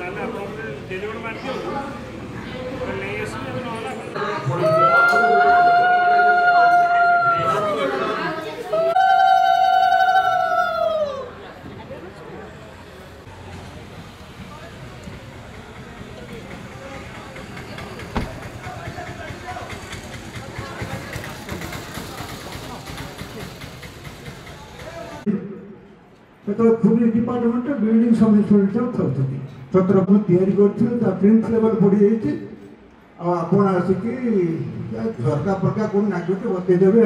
ताले आपण डेलिव्हरी मारते पण नाही असं तो पुलिस डिपार्टमेंट बिल्डिंग समिति छत्रपुर या प्रिंस लेवल पड़ी आपड़ आसिक झरका फरका कौन नाचुटे बतईदेवे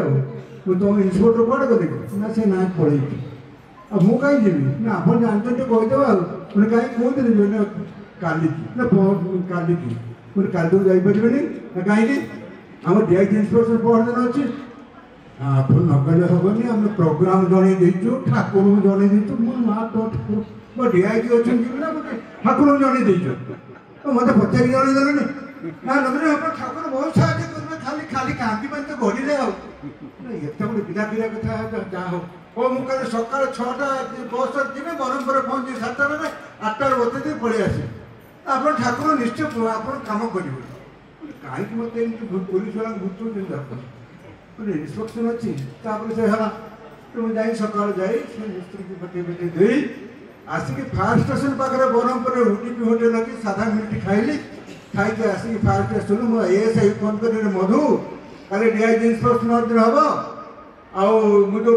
तुम इन्स्पेक्टर कौन गले ना से नाच पड़े मुझे कहीं जी ना आप जानते कहीदेव मैंने कहीं कहते काली ना काली मैंने काली तो जापरेनि कहीं आम डीआईजी इन्स्पेक्टर पहरदिन अच्छी आप नगले हेनी आम प्रोग्राम जन देचु ठाकुर जन देचु मो डीआईजी अच्छे ना ठाकुर जन देचु तो मत पचारि जनईदेले ना नगरे आप ठाकुर बहुत साहय करेंगे खाली खाली कांदी पानी तो गढ़ले एत गोटे पिला पिला कथा जहाँ हो ओ मुझे सका 6टा बस जी ब्रह्मपुर पहुँचे 7टा बेले 8टार बतई पलि आसे आप ठाकुर निश्चय आप कम करेंगे कहीं मत पुलिस वाला गुरुत्व दरकार इन्स्पेक्शन अच्छी से है तो मुझे सका जाए मिस्त्री की बटे बटे दे आसिक फायर स्टेशन पाखे ब्रह्मपुर उडीपी होटेल अच्छी साधा मिनिट खाइली खाई आसिक फायर स्टेशन मो एएसआई फोन कर मधु कल डीआईजी इन्स्पेक्शन दिन हम आउ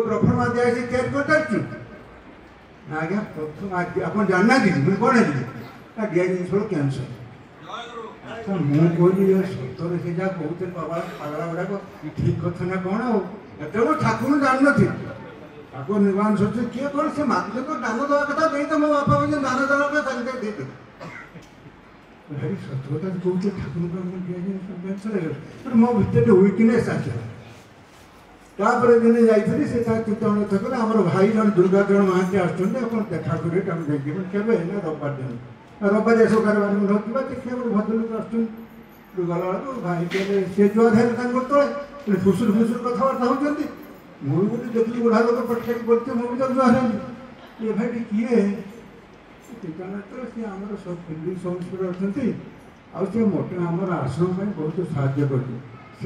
प्रफर्मा दिखाई तैयारी कर आज्ञा प्रथम आप जानना मुझे कौन है डीआईजी इन्स्पेक्टर कैंसर मुझे सतरे से जहाँ कहते बाबा पगला गुड़ाक ठीक कथा ना कौन आते ठाकुर जान नी ठाकुर निर्माण सोचे किए कौन से मात्र तो दान दवा कथा नहीं तो मो बापा मुझे दान देवा दे भाई सतता कहते ठाकुर मो भर वीकनेस आसला दिन जाइए से चिंतन थक आम भाई जन दुर्गाचरण महांती आसुँच देखा करें केवे रविवार दिन रविवार सब कारबार रखा देखिए भद्रलोक आसुँच गला भाई कहले सी जुआ धैर्य तले फुसुर फुसुर कथबार्ता होती मुझे देखी बुढ़ा लोक पटकाई बोलते मुझे जुआ ये भाई किए ठिकाना तो सी आम सब बिल्डिंग समिति अच्छा सी मोटे आम आश्रम बहुत साहय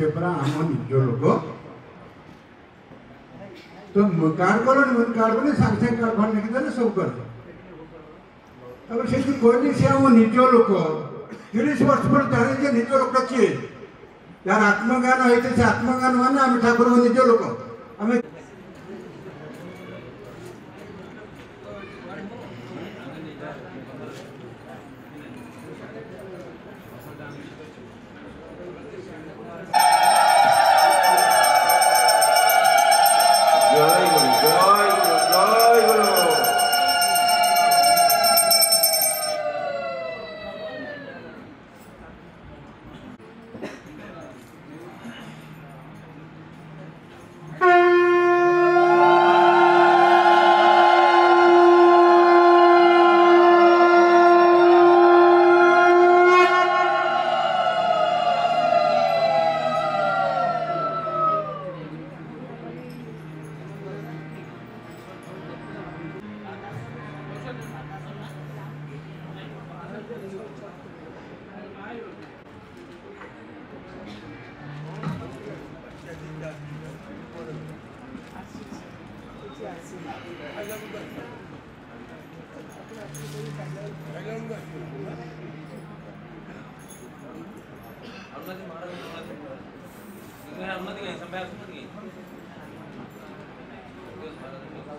कर आम निज लोक तो कार्ड कल कार्ड बने सागे सागे कार्ड फार्ड लिखिदे सब कर से कहली सी आम निज लोक 30 वर्ष पर जाने निज लोक किए यार आत्मज्ञान होते से आत्मज्ञान माने आम ठाकुर निज लोक आम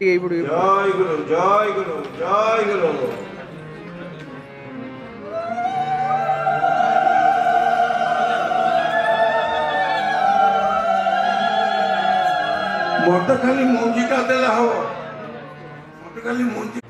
जय गुरु जय गुरु जय गुरु मत खाली मुंजीटा देला हो मत खाली मुंजी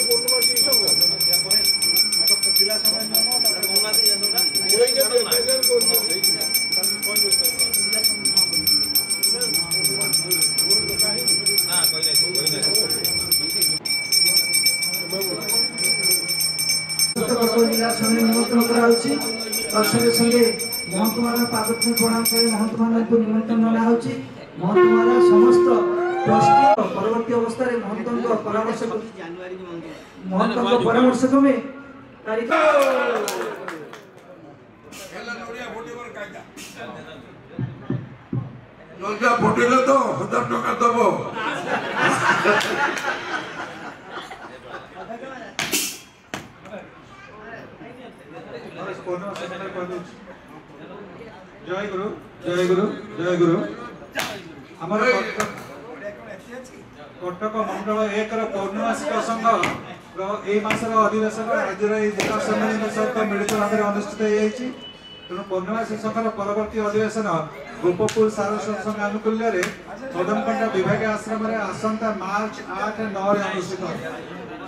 पूर्णिमा को निराशन निमंत्रण कराउछि और संगे संगे महंत मान पाद प्रणाम कर महंत मान को निमंत्रण ना होछि महंत मान समस्त ट्रस्टी परवर्ती अवस्था रे महंत परामर्श महंत परामर्श क्रमे तारीख नोटिया फुटिले तो 1000 टका दबो जय गुरु जय गुरु जय गुरु आमर कटक मंडल 1 पौर्णमासिक संघ मसर अधिवेशन आज जिला सम्मेलन सहित मिलित भाव में अनुष्ठित हो तेणु पौर्णमासी संघर परवर्ती अधिवेशन गोपपुर सार सत्संग आनुकूल्य मदनकंडा विभाग आश्रम आसंता मार्च 8-9 अनुष्ठित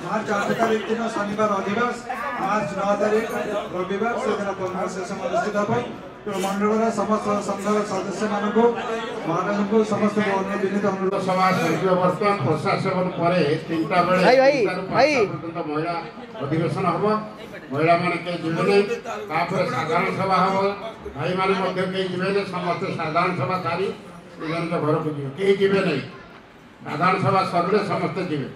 मार्च 8 तारीख दिन शनिवार अधिवेश मार्च 9 तारीख रविवार से दिन पौर्णमासी संघ अनुष्ठित हो मंडल समस्त संघर सदस्य मानक महाराज को समस्त विनीत अनुरोध सभा वर्तमान प्रशासन पर 3टा बेले महिला अधिवेशन हम महिला मान कई जीवे नहीं साधारण सभा हम भाई मान कई जीवे समस्त साधारण सभा सारी घर को जी कई जीवे नहीं साधारण सभा सरले समस्त जीवे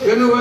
जय गुरु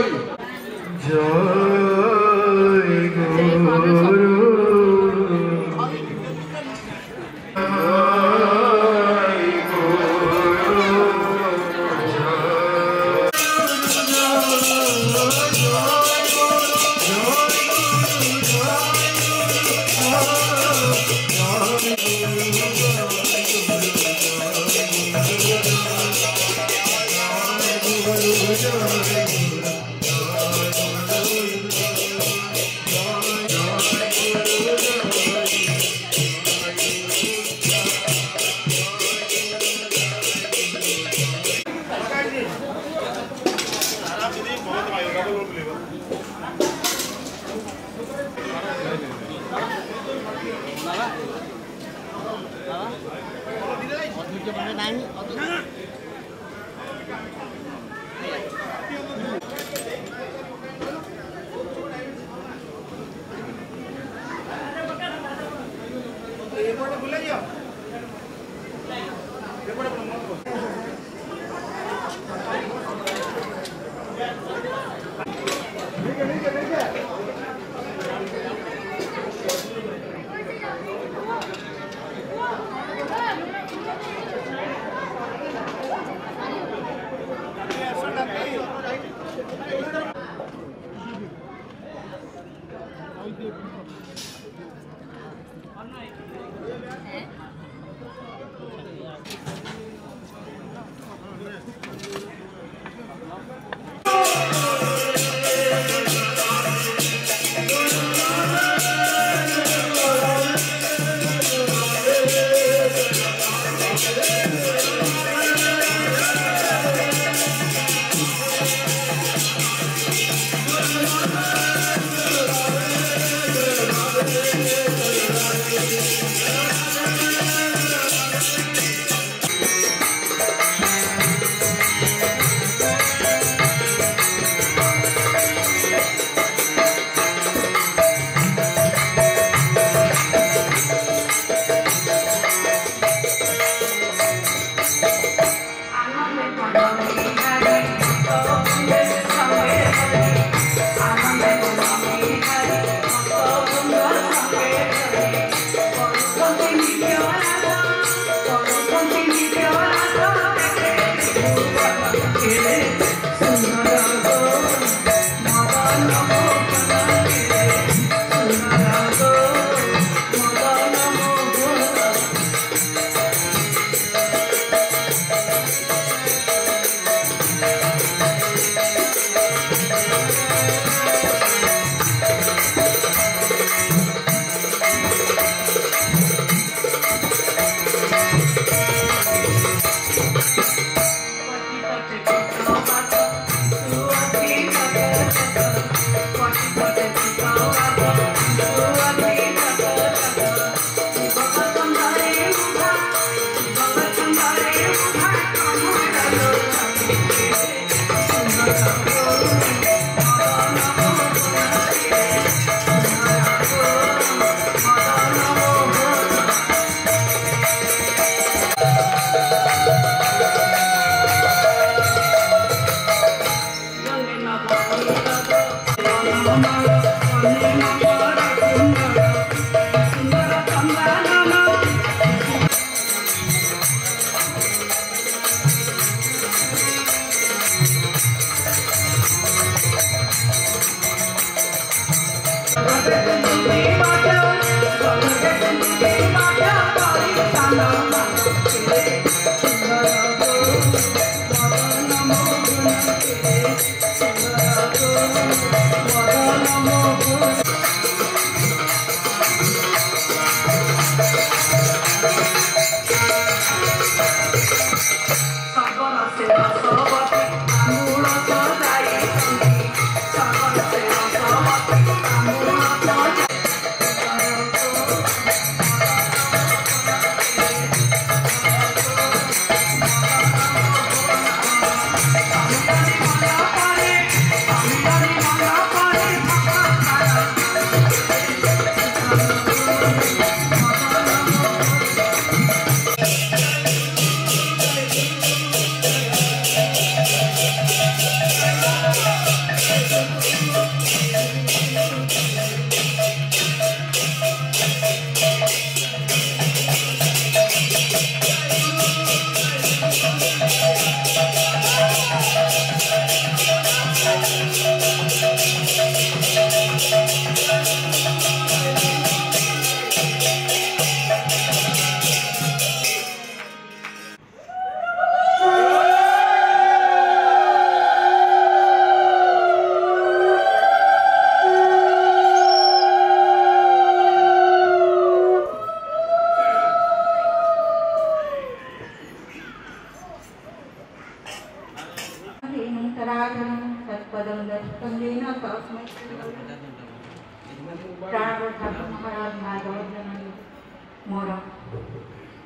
मोर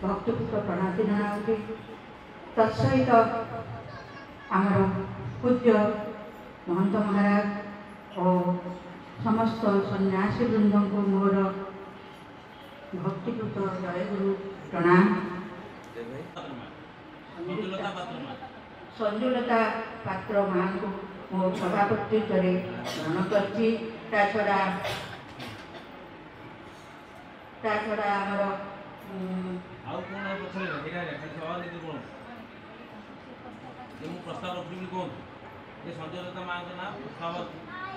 भक्तिपूत प्रणाति जनाऊँगी। तत्सहित आमर पूज्य महंत महाराज और समस्त सन्यासी वृंद को मोर भक्तिपूत जय गुरु प्रणाम। संजुलता पात्र माँ को मो सभापति ग्रहण कर छड़ा आमर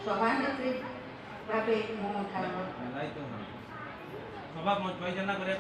सभानेत्री भावे सभा परिचालना करने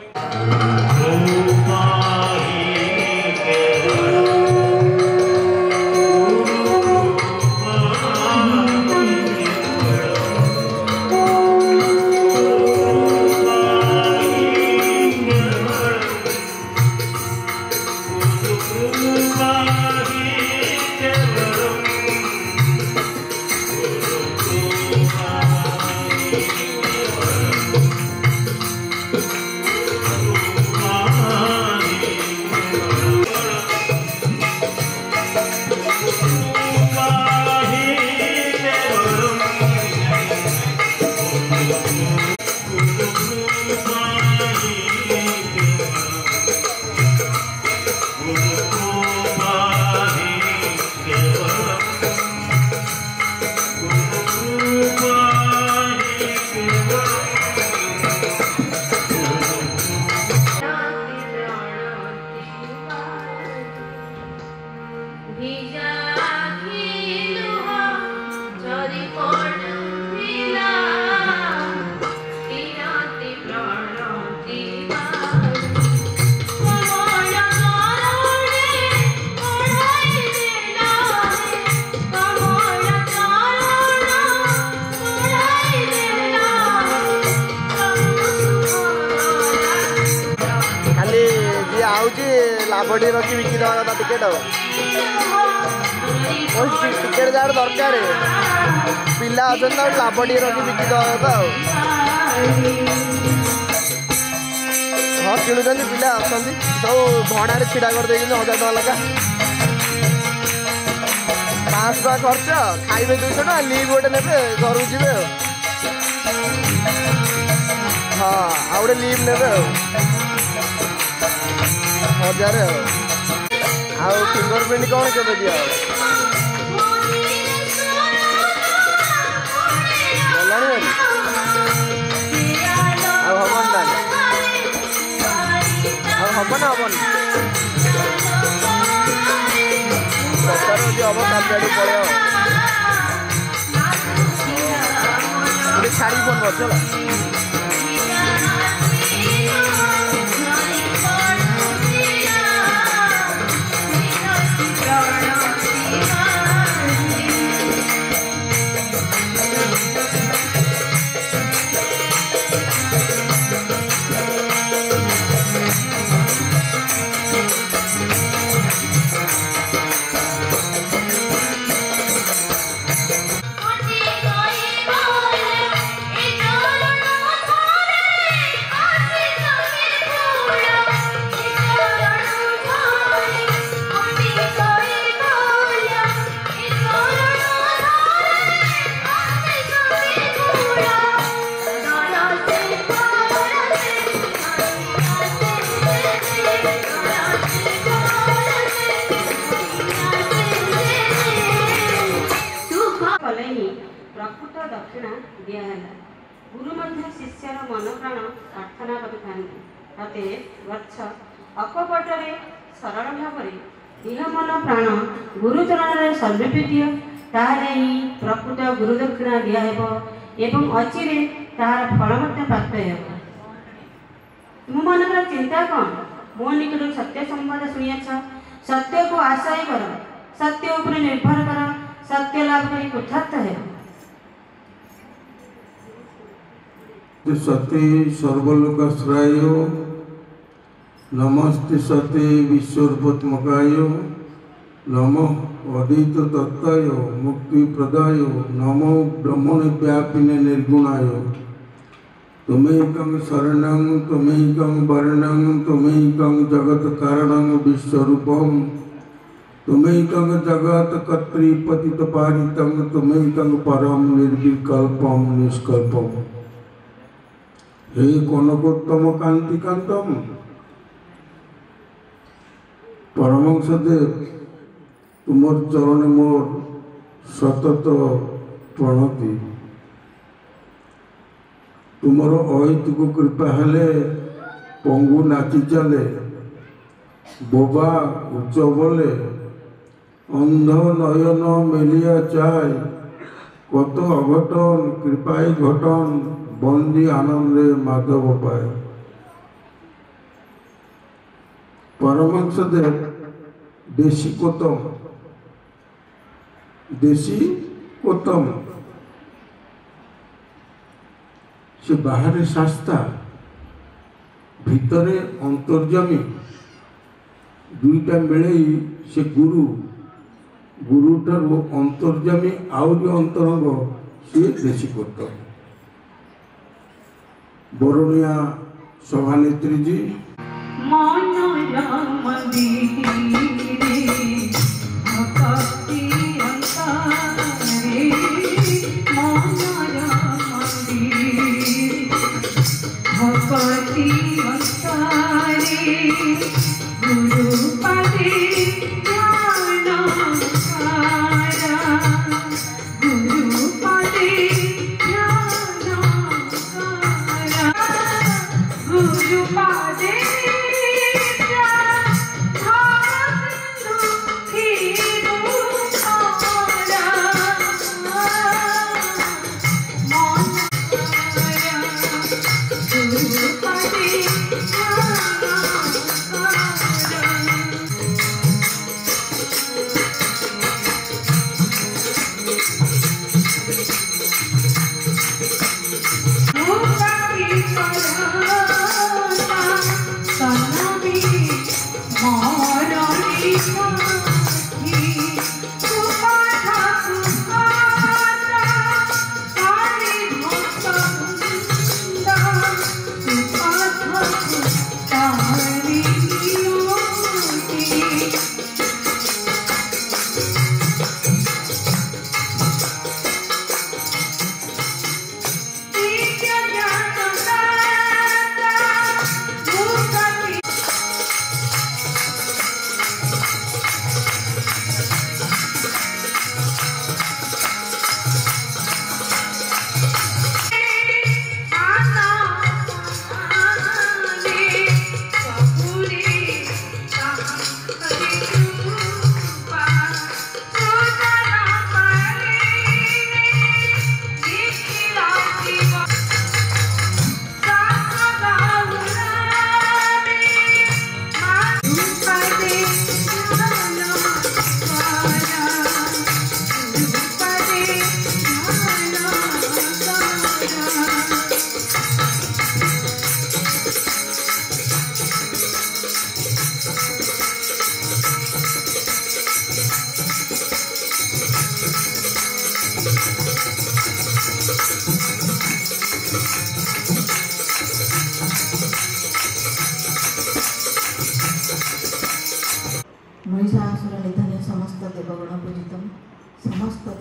लाभटी रखी बिकी देवा कथा टिकेट टिकेट जार दरकार पिला अच्छा लाभटी रखी बिकी देवा कथा हाँ किणुच्च पिला अच्छा सब भणारे छिड़ा कर 1000 टका लगा 500 टका खर्च खाइबे 200 टका लिव गोटे ने घर को जी हाँ आ गए लिव ने 1000 आउ फिंगरप्रिंट कौन के दिया हम ना हम सतर जो हम काली पड़े छाड़ी फोन कर चलो प्रकृत दक्षिणा दिहला गुरु मध्य शिष्यर मन प्राण प्रार्थना करते गच्छ अकपटे सरल भाव देह मन प्राण गुरुचरण सर्वपी दिय ताहे ही प्रकृत गुरु दक्षिणा दिहब एवं अचिरे तार फल प्राप्त तुम मन चिंता कौन मो निकट सत्य संवाद शुणियाछ सत्य को आशायी कर सत्य उपर निर्भर कर सत्य लाभ कर कृतार्थ है सते सर्वलोकाश्रय नमस्ते सते विश्वरूपत्मकाय नमो अद्वैत तत्त्वाय मुक्ति प्रदाय नमो ब्रह्मण व्यापिने निर्गुणाय तुमेकं शरणं तुमेकं वरणं तुमेकं जगत कारणं विश्वरूपं तुमेकं जगत कर्त्री पतित पारितं तुमेकं परम निर्विकल्पं निष्कल्पं हे कनकोत्तम कांतिकांतम परमहंसदेव तुमर चरण मोर सतत प्रणति तुमर अहितुक कृपा हेले पंगु नाची चले बोबा उच्च बोले अंध नयन मेलिया चाय कत अघटन कृपाई घटन बंदी आनंदे माधव पाए परमहंसदेव देशी कोतम से बाहर शास्ता भितरे अंतर्जामी दुईटा मिले से गुरु ठार अंतर्जामी आहरी अंतरंग सी देशी कोतम बरुणिया सभानेत्री जी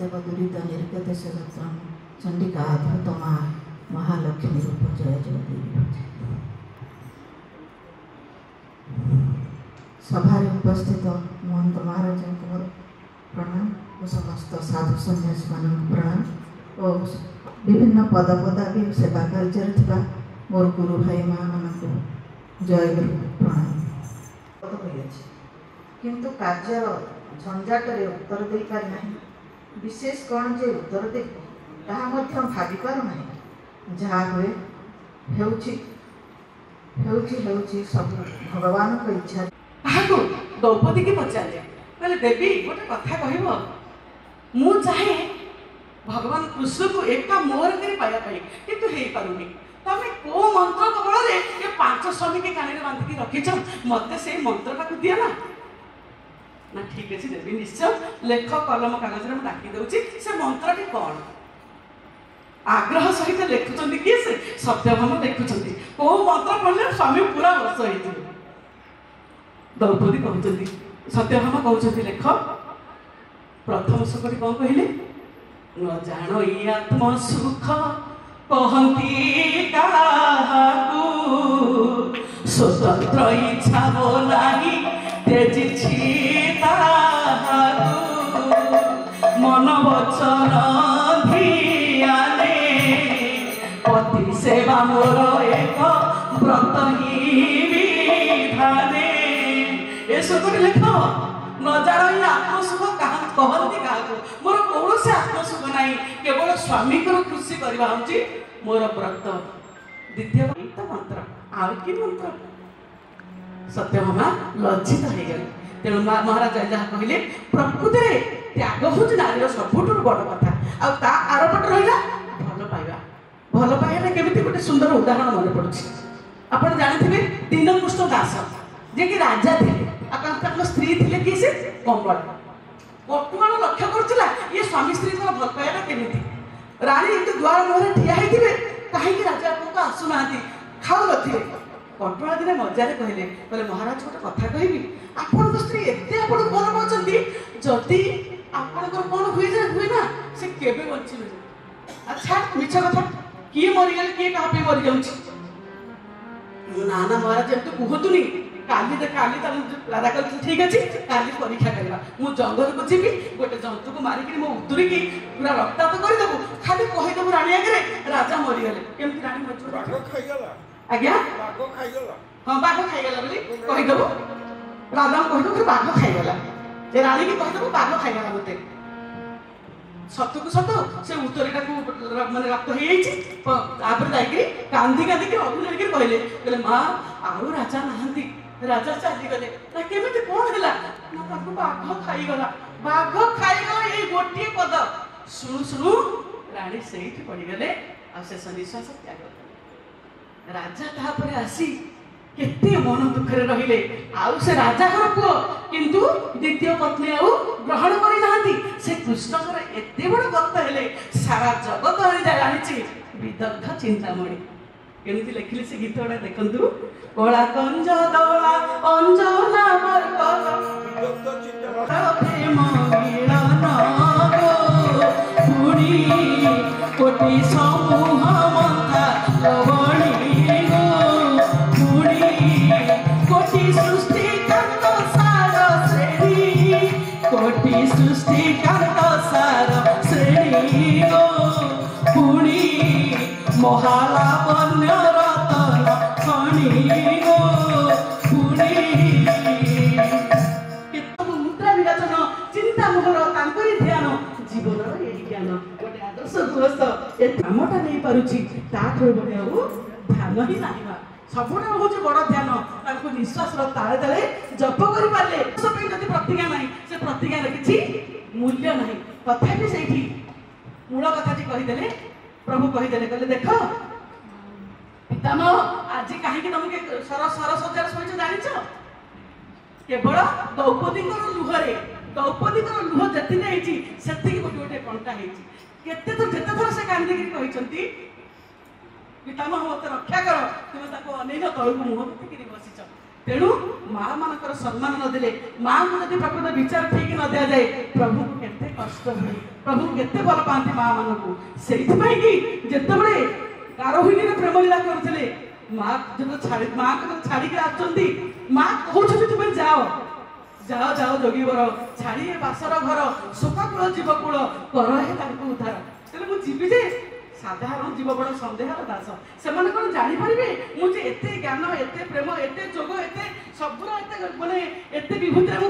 देव दुरीत निर्गत सेवत्रम चंडिका अद्भुत मा महालक्ष्मी रूप जय जय देवी। सभारे उपस्थित महंत महाराज को प्रणाम और समस्त साधु सन्यासी मान प्रणाम और विभिन्न पद पदवी सेवा कार्य मोर गुरु भाई माँ मान जय गुरु प्रणाम। किंतु कार्यर झंझाटे उत्तर दे पारि नहीं, विशेष कौन जे उत्तर देव ताहा मध्य भाबी पारु नहीं। जहाँ हुए सब भगवान को इच्छा। काहाको द्रौपदी की पचारे कहले देवी गोटे कथा कहब मु चाहे भगवान कृष्ण को एका मोर कर पाया किंतु हे पारुनी तमे को मंत्र कबल रे ये 5 स्वामी के कान में बांधिकी रखिछ मते से मंत्र का दिया ना ठीक है देवी निश्चय लेख कलम कागज में डाकी दउची से मंत्र के कौन आग्रह सहित लिखुचंदी किए से सत्यभामा लिखुचंदी को मंत्र पढ़ले स्वामी पूरा वर्ष होई द्रौपदी कहते सत्यभामा कहते लेख प्रथम सकरी कौन कहले न जानो ई आत्म सुख कहती काहाकू स्वतंत्र इच्छा बोलाई तेजी ताहाकू मन वचन धियाने पति सेवा मोर एक व्रत ही विधाने ए सकरी लेख न जानो ई आत्मसुख कहती क्या मोर कौन से आत्मसुख ना केवल स्वामी को खुशी करवा हूँ मोर व्रत द्वितीय मंत्र आउ कि मंत्र सत्यभामा लज्जित हो गए तेणु महाराज जहाँ कहले प्रकृति में त्याग हूँ नारी सबुठ बड़ कथा आरपट रहा भल पाइबा केमी गोटे सुंदर उदाहरण मन पड़े आप जानते दीनकृष्ण दास जे कि राजा थे स्त्री थे कि से कंबल बर्तमान लक्ष्य करुला ये स्वामी स्त्री भल पाइबा केमी रानी एमती द्वार मुहर ठिया होते कहीं राजा आपको आसुना खाऊ नी कटुआ दिन मजारे कहले महाराज गोटे कथा कहबी आपण स्त्री एत आप भल पाँच जदि आपण कौन हुए ना से केवे बचे अच्छा मिछ कथा किए मरीगले किए क्या मरी जाऊँ ना ना महाराज एमती कहतुनी काली राधा कहते ठीक अच्छे काली परीक्षा करवा मु जंगल को जी गोटे जंतु को मारिक मो उतरिकी पूरा रक्ताप्त करदेबू खाली कहीदेबू राणी आगे राजा मरीगले केमती राणी मरी आज्ञा हाँ बाघ खाईगला बोली कहीदेबू राजा कहीदेबू बाघ खाईगला राणी की कहीदेबू बाघ खाईगला मत सत को सत से उतरीटा को माने रक्त हो जाइए कांदी कांदी अभिनय कहले माँ आउ राजा नहांती राजा चली गले ना केमिति कोन हैला ना ताको बाघ खाईगला ये गोटे पद सुनु सुनु रानी सेठी पड़ी गले आ शेष निश्वास त्याग राजा तापरे आसी केते मन दुखरे रहिले आउ से राजा घर पुओ किंतु द्वितीय पत्नी आउ ग्रहण करि नाहंती से कृष्णकर एते बड़ भक्त हेले सारा जगत हरि जानिछि विदग्ध चिंतामणि केमिति लिखिले से गीत गुड़ा देखंतु कला कंज दौला अंजना मरकल प्रेम मिलन गो पुणी कोटि समूह मंथा लवणी गो पुणी कोटि सृष्टि कांत सार श्रेणी कोटि सृष्टि कांत सार श्रेणी गो पुणी महालावण्य रतन खणी गो पुणी मुद्रा विराजन चिंता मोहर तांकरी ध्यान जीवन यही ज्ञान गोटे आदर्श गृहस्थ ए कामटा नहीं पारुची ताठर बड़े आउ ध्यान ही नहीं सबुठ हूँ बड़ ध्यान निश्वास ताले ताले जप कर पारे जब प्रतिज्ञा ना से प्रतिज्ञार किसी मूल्य ना तथापि से मूल कथा कहीदे प्रभु कहीदे कहले देख पितामह आज कहीं तुमके सर सज्जार शोच जान केवल द्रौपदी लुहरे द्रौपदी लुह जी से गोटे गोटे कंटा केते थर से कांदिकी कहते पितामह मत रक्षा कर तुम अनेक तौक मुह पीक बसीच तेणु माँ मानकर सम्मान नदेले माँ को जब प्रकृत विचार ठीक न दि जाए प्रभु केते कष्ट हुए प्रभु केते भल पाती माँ मान को से जितेबले गारोहिणी प्रेम लीला करते माँ जो छाड़ी माँ को छाड़ी आसुँच माँ कहते तुम्हें जाओ जाओ जाओ जोगी बर छाड़ी बासर घर शोकाकूल जीवकूल कर उद्धार तेल मुझे साधारण जीव बड़ सन्देह दास से कौन जापर मुझे एत ज्ञान एत प्रेम एत जोग एत सब माने एत विभूति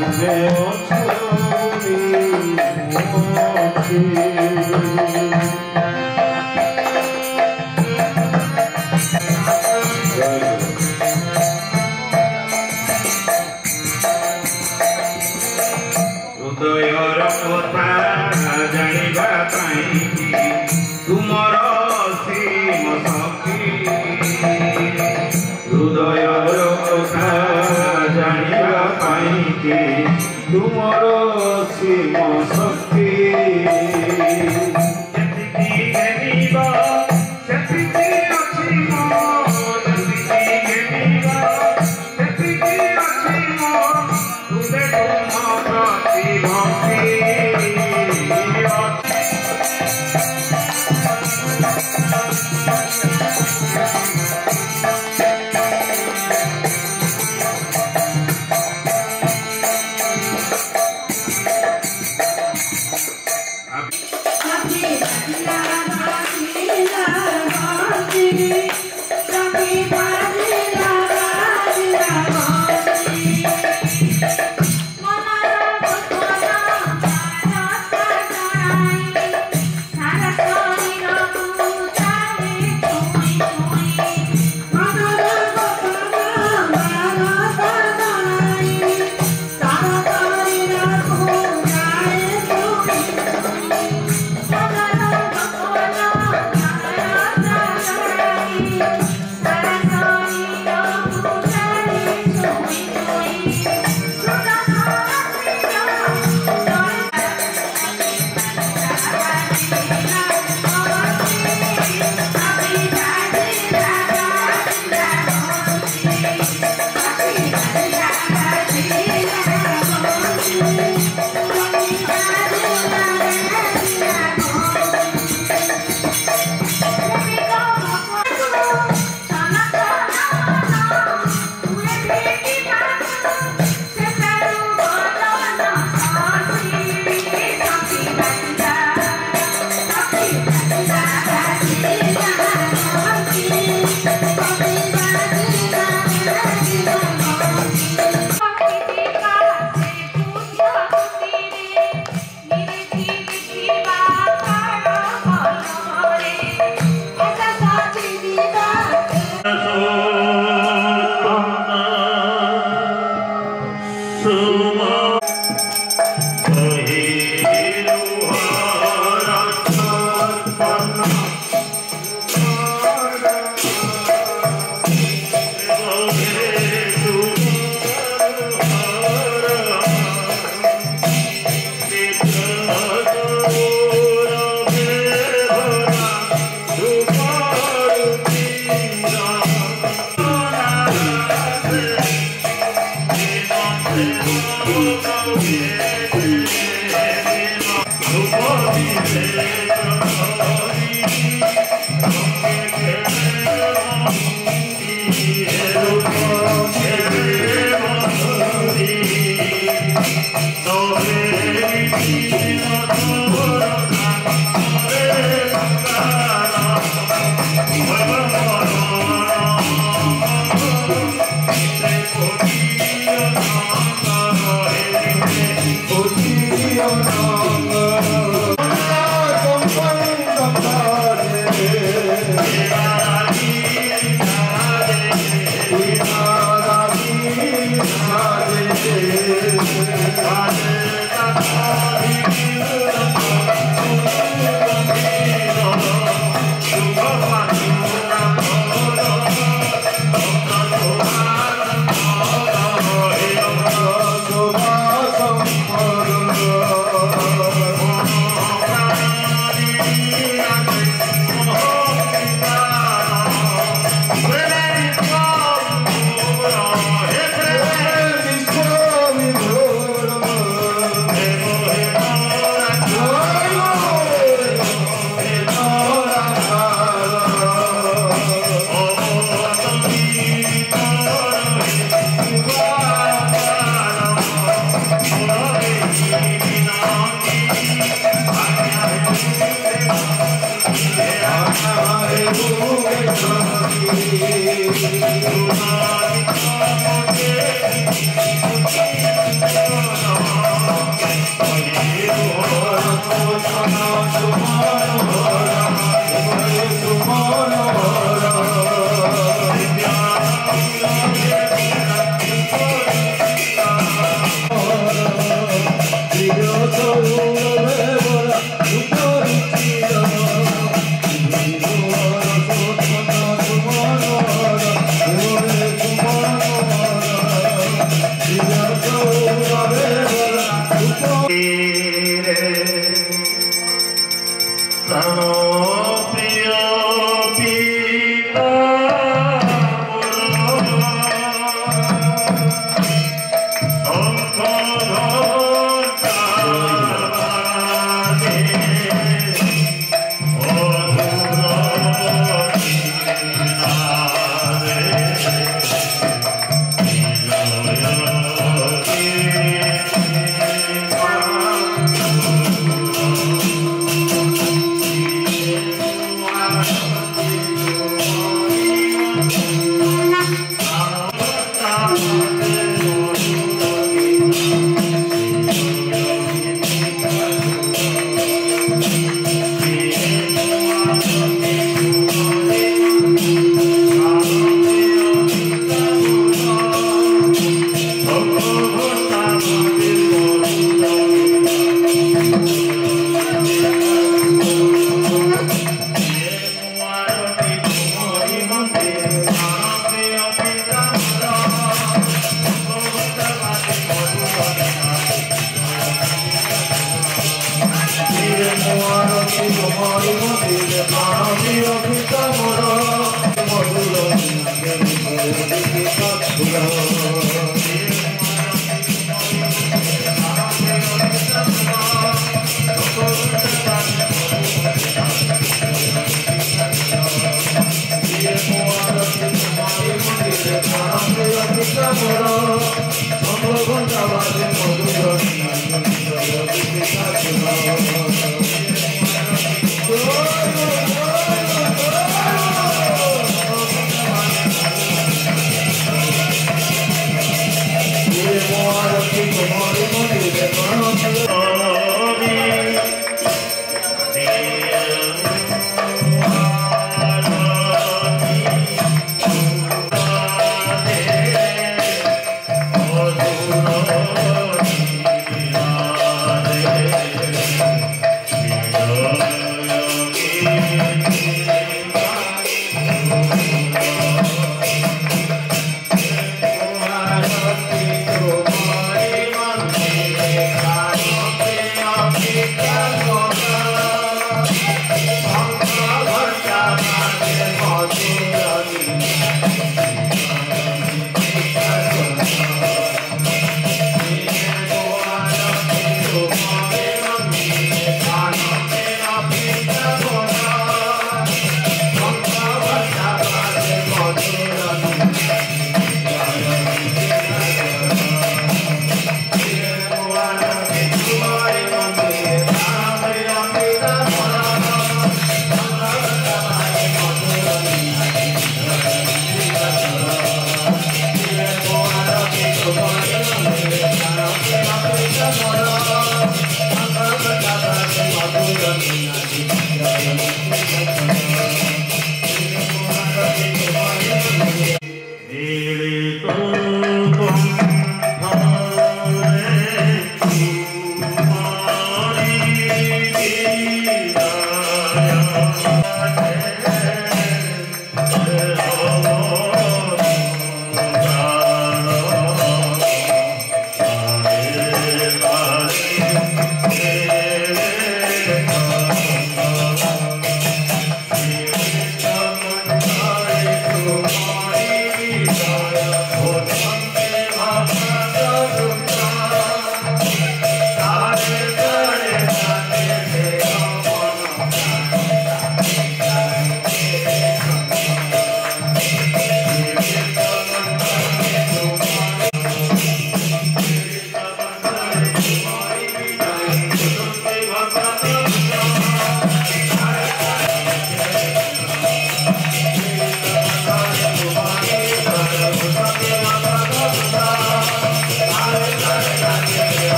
हृदयर कथा जानिबा पाई तुमर सीम शक्ति हृदयर कथा जानिबा पाई तुमर सीम शक्ति Thank you. Oh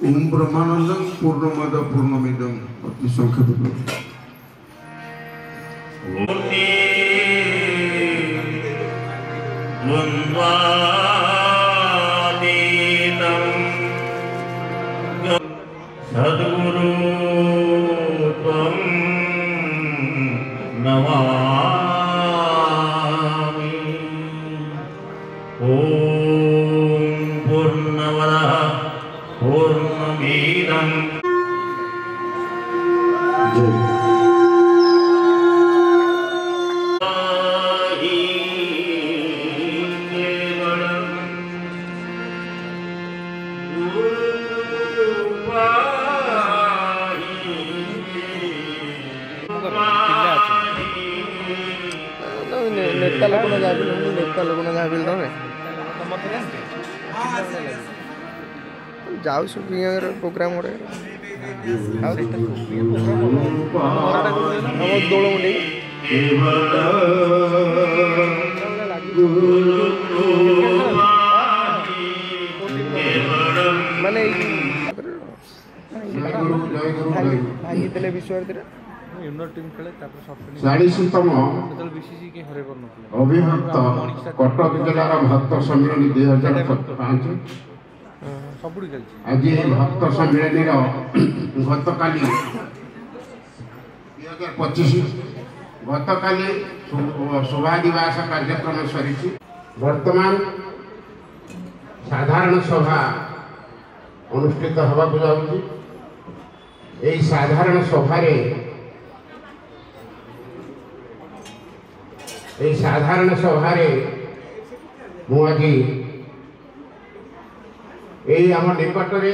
ओम ब्रह्मानंदं पूर्णमद पूर्णमिदं अति संक्षेप सद्गुरु त्वं नमामि। ओम पूर्णमद वीरं नेता लोक नेता लोक तमें जाऊ प्रोग्राम गोटे दोल मुंडे माने भाई विश्व 40तम अभिभक्त कटक जिलार भक्त सम्मिलनी 2005 आज भक्त सम्मिलनी गतकाली 2025 गतकाली शोभादिवास कार्यक्रम सरी वर्तमान साधारण सभा अनुष्ठित होगा जाऊँगी। यही साधारण सभारे साधारण सभारे मुझे यही आम निकटरे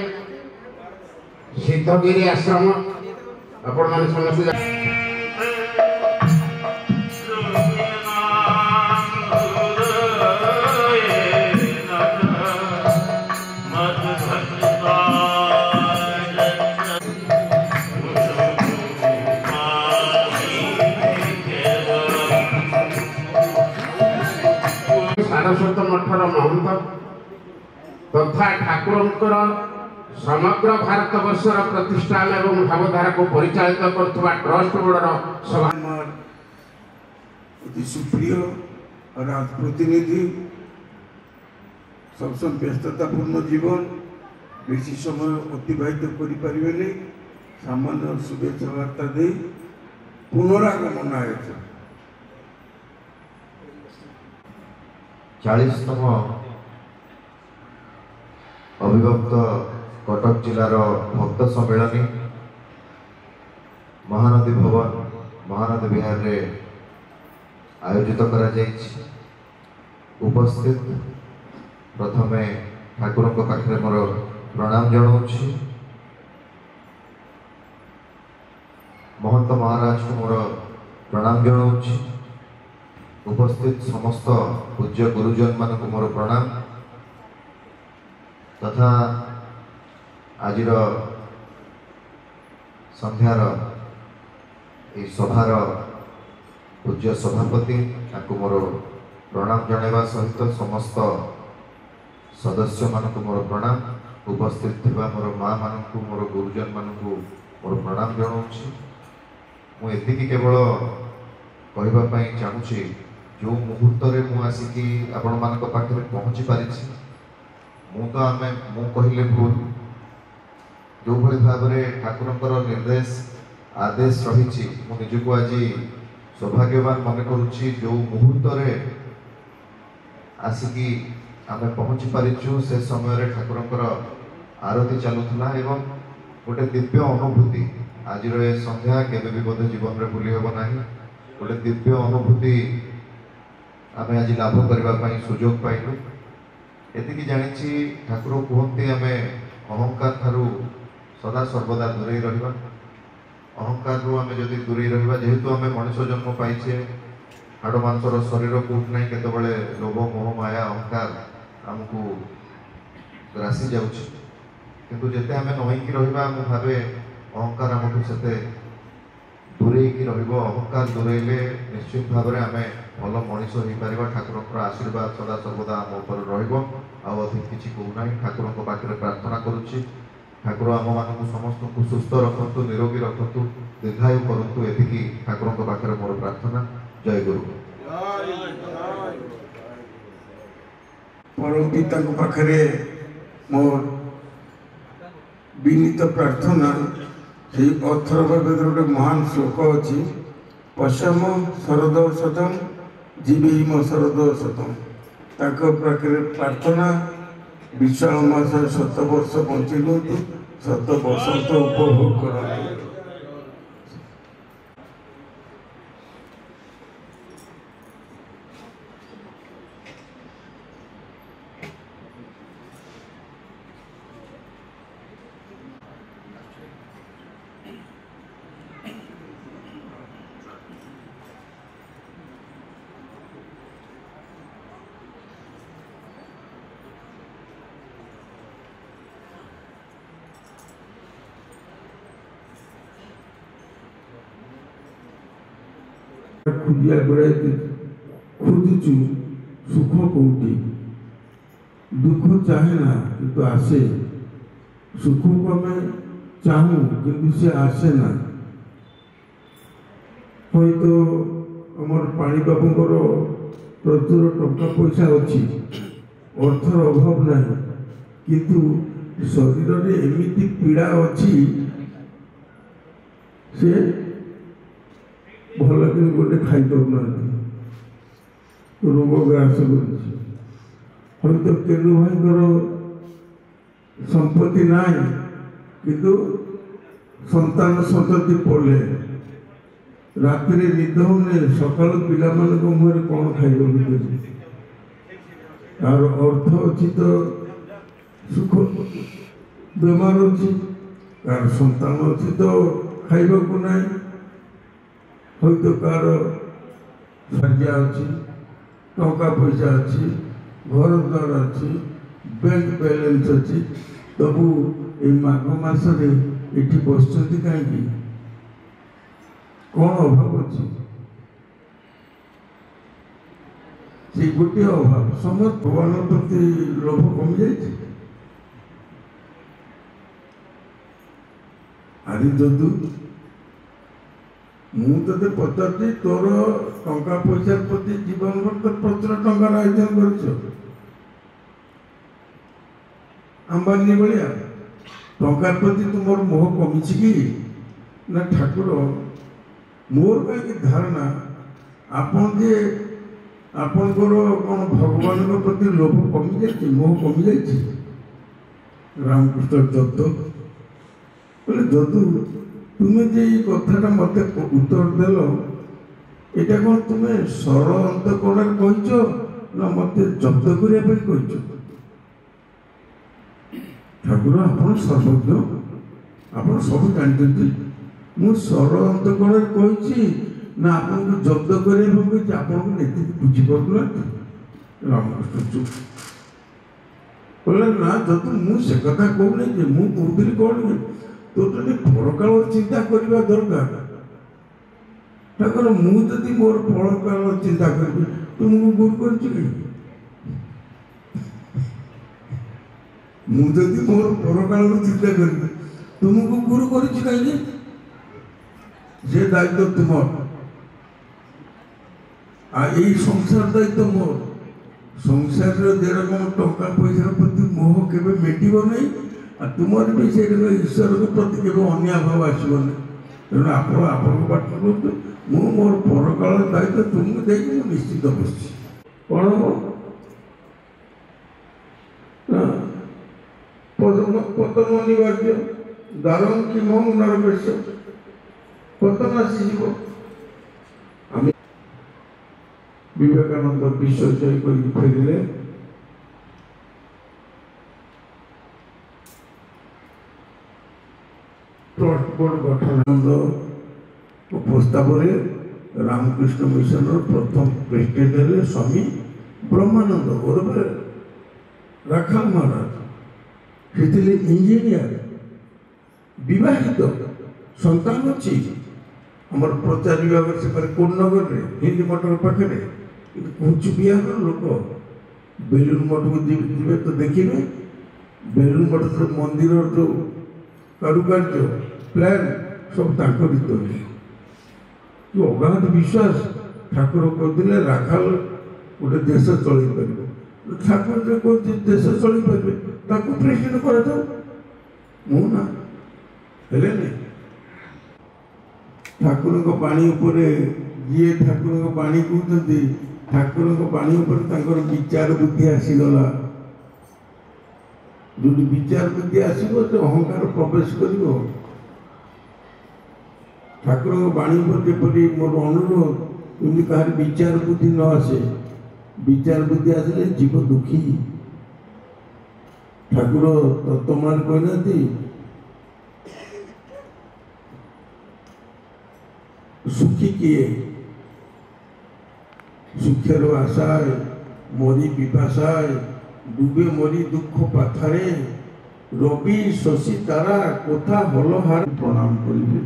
सिद्धगिरी आश्रम आपण मैंने समस्त सारस्वत मठर महंत तथा ठाकुरंकर समग्र भारत वर्षर प्रतिष्ठान एवं भावधारा को परिचालित करथुवा ट्रस्ट बोर्डर सभा अति सुप्रिय राजप्रतिनिधि सब व्यस्ततापूर्ण जीवन बेसी समय अतिबाहित करें सामान्य शुभेच्छा वार्ता दे पुनरागमन आयोजन 40तम अभिभक्त कटक जिलार भक्त सम्मेलनी महानदी भवन महानदी विहार रे आयोजित करा जायछि। उपस्थित प्रथमे ठाकुर पाखे मोर प्रणाम जनाऊँगी। महंत महाराज को मोर प्रणाम जनाऊँगी। उपस्थित समस्त पूज्य गुरुजन मान को मोर प्रणाम तथा आज संध्यार ये सभार पूज्य सभापति मोर प्रणाम जनाइबा सहित समस्त सदस्य मान को मोर प्रणाम। उपस्थित थिबा मोर माँ मान को मोर गुरुजन मान को मोर प्रणाम जनाऊँगी। मुझे केवल कहवाई चाहूँगी जो मुहूर्त में मुसिकी आपण मान पाखे पहुँची पारी मु कहले भूल जो भाई भाव में ठाकुर निर्देश आदेश रही निजक आज सौभाग्यवान मन करुच्ची जो मुहूर्त आसिकी आम पहुँची पारिचु से समय ठाकुर आरती चलुला एवं गोटे दिव्य अनुभूति आज संध्या केबे भी बोध जीवन में भूली हेब ना गोटे दिव्य अनुभूति आम आज लाभ करने सुजोग पाइलु। एति जानी ठाकुर कहते आम अहंकार ठारू सदा सर्वदा दूरे रहा अहंकार आम जदि दूरे रहा जेहेतु आम मनुष्य जन्म पाइचे हाड़ मांसर शरीर कौट ना केतबले लोभ मोह माया अहंकार आमको ग्रासी जाऊँच किंतु जिते आम नईकी रहा मु भावे अहंकार आमको से दूरे अहंकार दूरेले निश्चित भाव में आम भल मनीष हो पार ठाकुर आशीर्वाद सदा सर्वदा आम उपर अधिक किसी कहूना ठाकुर पाखे प्रार्थना करुच्ची ठाकुर आम मान समस्त को सुस्थ रखु निरोगी रखु दीर्घायु करूँ एति ठाकुर पाखे मोर प्रार्थना। जय गुरु। परम पिता पाखे मोर विनीत प्रार्थना से अथर्व वेद गोटे महान श्लोक अच्छी पश्चिम शरद शतम जीवीम शरद शतम पाखे प्रार्थना विशाल मास 7 वर्ष बंची लुँ ଶତ ବସନ୍ତ ଉପଭୋଗ କରନ୍ତୁ। खुदिया गुड़ाए खोजुचु सुख कौटी दुख चाहे ना किंतु आसे सुख को मैं चाहूँ किंतु से आसे ना तो आमर पानी बाबूंकर प्रचुर टंका पैसा अच्छी अर्थर अभाव ना किंतु शरीर में एमती पीड़ा अच्छी से भल कि गोटे खाई पाना रोग ग्रास कर तो केलू भाई संपत्ति ना किंतु संतान संतति पड़े राति निद होने सका पिला मुहर कौन खाइबा तार अर्थ अच्छी तो सुख बेमार अच्छी तार संतान अच्छी तो खाइबा को ना तो कार सारिया अच्छी टंका पैसा अच्छी घर द्वार अच्छी बैंक बैलेंस अच्छी तबु ये माघ मासरे ये बस कहीं कौन अभाव अच्छी से गोटे अभाव समस्त भगवान प्रति लोभ कमी जाए आदि जदू मुझे पचार तोर टंका पैसा प्रति जीवन भर तो प्रचुर टंकार आयोजन कर अंबानी भाया टंकार प्रति तुम मोह कमी कि ना ठाकुर मोर कहीं धारणा आपन जे आपनकर कौन भगवान प्रति लोभ कमी जाए मोह कमी जाए रामकृष्ण जदू बोले जदू तुम्हें जे कथा मत उत्तर देल ये कौन तुम्हें सरल अंतकरण कह ना मत जब्त करने कह ठाकुर आप सर्वज्ञ आप सब जानते मु सरल अंतकरण कही ना आपको जब्त करने आपको बुझीपार रामकृष्ण चुप बोले ना जब मुझे कथा कहूनी मुझे कौन तो परकाल चिंता करने दरकार ठाकुर मुझे मोर परकाल चिंता करी तुमको गुरु कर मुझे मोर परकाल चिंता करी तुमको गुरु कर कहीं जे दायित्व तुम संसार दायित्व मोर संसार जेरकम टंका पैसा प्रति मोह केवे मेटिब नहीं तुमर भी से ईश्वर के प्रति केवल अन्य भाव आसबनी तेणु आप पाठ करूँ मोर परकाल दायित्व तुमको देखिए मुझे निश्चित बस कौन पतन अनिवार्य दारम कि मम नरवेश पतन आसीज विवेकानंद विसर्जय कर फेरिले ट्रस्ट बोर्ड गठन प्रस्ताव रामकृष्ण मिशन प्रथम प्रेसिडेंट है स्वामी ब्रह्मानंद ओरफ राखाल महाराज से इंजीनियर विवाहित संतान अच्छी आम प्रचार विभाग से कोटनगर हिंदी मटर पाखे कुछ बिहार लोक बेलूर मठ को जी तो देखिए बेलूर मठ मंदिर जो कारुकार्य प्लान सब जो अगाध विश्वास ठाकुर कहते राखाल गोटे देश चल पार ठाकुर जो कहते देश चल पारे प्रेसिडेंट करा ठाकुर पानी ये ठाकुर पानी कहते ठाकुर पानी विचार बुद्धि आसीगला जो विचार बुद्धि आसो तो अहंकार प्रवेश कर ठाकुर बाणी पर मोर अनुरोध एमती कह विचार बुद्धि न आसे विचार बुद्धि आसले जीव दुखी ठाकुर तत्वमान कहना सुखी किए सुखेर आशाय मरी पिपाशाय डूबे मरी दुख पाथारे रवि शशि तारा कथा हलहार प्रणाम करेंगे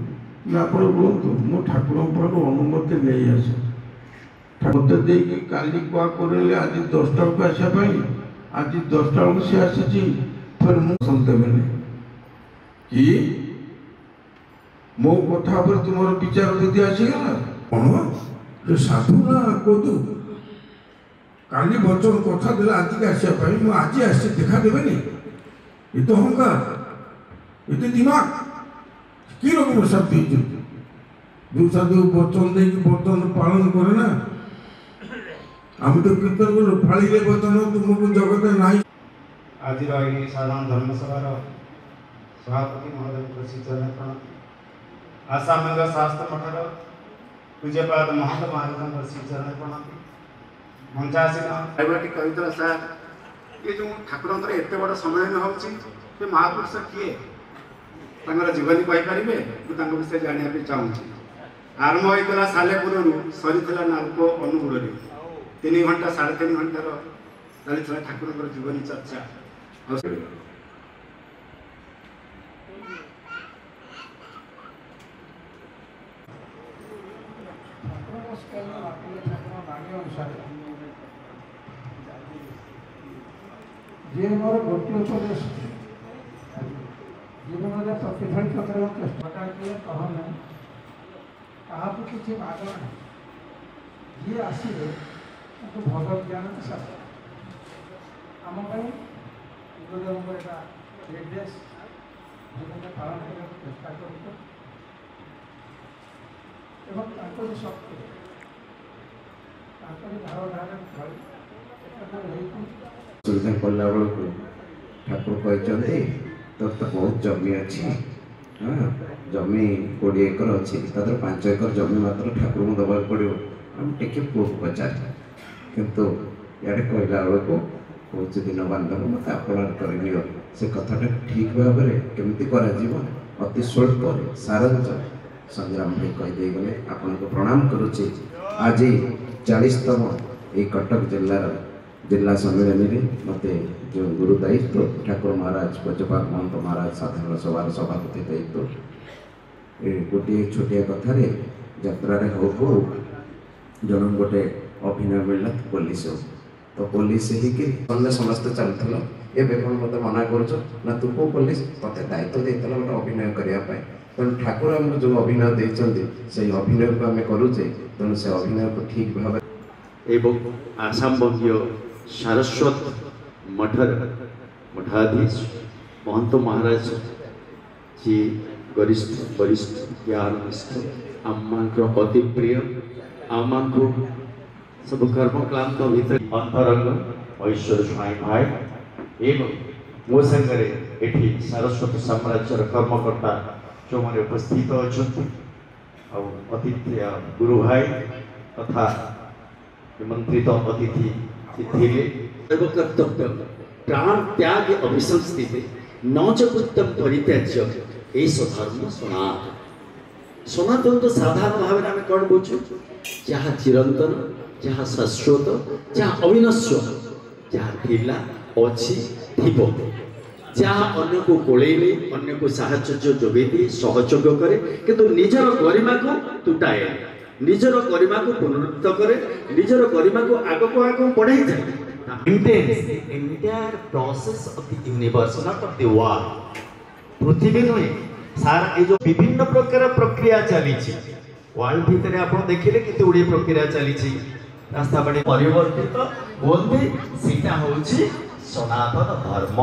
आप मो ठाकुर अनुमति नहीं आसे मत देकी काली क्या करे आज 10टा को आसापी आज 10टा बेलू सी आसी फिर मुझे कि मो कथा पर तुम विचार बुद्धि आसीगला कौन साधु ना कदू काली बचन कथा दे आज के आसापी मुझे आज आसी देखा देवे ये तो अहंकार ये दिमाग कि रकम शक्ति जो साधु वचन दे वचन पालन करे ना आम तो कीर्तन करूँ फाड़ी वचन तुमको जगत ना आज साधारण धर्मसभा सभापति महोदय श्री चरण प्रणाम आसामंग शास्त्र मठर पूज्यपाद महंत महाराज श्री चरण प्रणाम मंचासीन कविता सार ये जो ठाकुर एत बड़ समय हो महापुरुष किए जीवनी कहीपर विषय जानापी चाहूँगी आरंभ होता सालेपुर सरी नालको अनुगुड़ 3 घंटा 3.5 घंटार चलता ठाकुर जीवनी चर्चा जे मोर गोटे उपदेश जीवन में प्रतिफलित करने चेष्टा कहना क्या किसी मागणा जी आसवे भल ज्ञान शास्त्र आम गुरुदेव निर्देश जीवन में पालन करने चेष्टा कर शक्ति सुविधा कला बेलू ठाकुर कहते तो बहुत जमी अच्छी हाँ जमी 20 एकर अच्छी 5 एकर जमी मात्र ठाकुर को दबाक पड़ो आम टे पुओ को पचार किंतु इे कहला बेलू कौन दिन बांधव मत अपराध कर से कथाटा ठीक भाव में केमती कर अति स्वल्प सारांश संग्राम भाई कहीदे गले आपण को प्रणाम करुचे आज 40तम ये कटक जिला सम्मेलन में मत जो गुरु दायित्व ठाकुर महाराज पूज्यपाद महंत महाराज साधारण सभा सभापति दायित्व गोटे छोटिया कथार यात्रा हो जन गोटे अभिनय मिलला पुलिस तो पुलिस ही समस्त चलुल एवं कौन मत मना कर तू को पुलिस मत दायित्व देते गोटे अभिनय करने तेणु ठाकुर आमको जो अभिनय देते से अभिनय को आम करुचे तेणु से अभिनय को ठीक भाव एवं आसाम बंगीय सारस्वत मठर मठाधीश महंत महाराज जी वरिष्ठ ज्ञाननिष्ठ आम अति प्रिय आम को सब कर्मक्लांत भीतर अंतरंग ऐश्वर्य स्वाई भाई एवं मो संगे ये सारस्वत साम्राज्यर कर्मकर्ता जो मैंने उपस्थित अच्छा अतिथि गुरु भाई तथा निमंत्रित अतिथि कर्तव्य प्राण त्याग अभिसंस्थित न च कृत्यम परित्याज्य एष धर्म सनातन सनातन तो साधारण भाव में आम कौन बुझु जहाँ चिरंतन जहाँ शाश्वत जहाँ अविनश्वर जहाँ थिला अच्छी थीब जहाँ अन्य को कोलेबे अन्य को साहाय्य जोगे सहयोग करे किंतु निजर गरिमा को तुटाए निजर गरिमा को पुनरुत्थ करे निजर गरिमा को आगो बढ़ाई जाए maintains the entire process of the universe not of the world पृथ्वी नुहे सारा ये जो विभिन्न प्रकार प्रक्रिया चली वर्ल्ड भितर आप देखिले कि गुड़े प्रक्रिया चली रास्ता बाड़ी परिवर्तित बोलते सीटा होची सनातन धर्म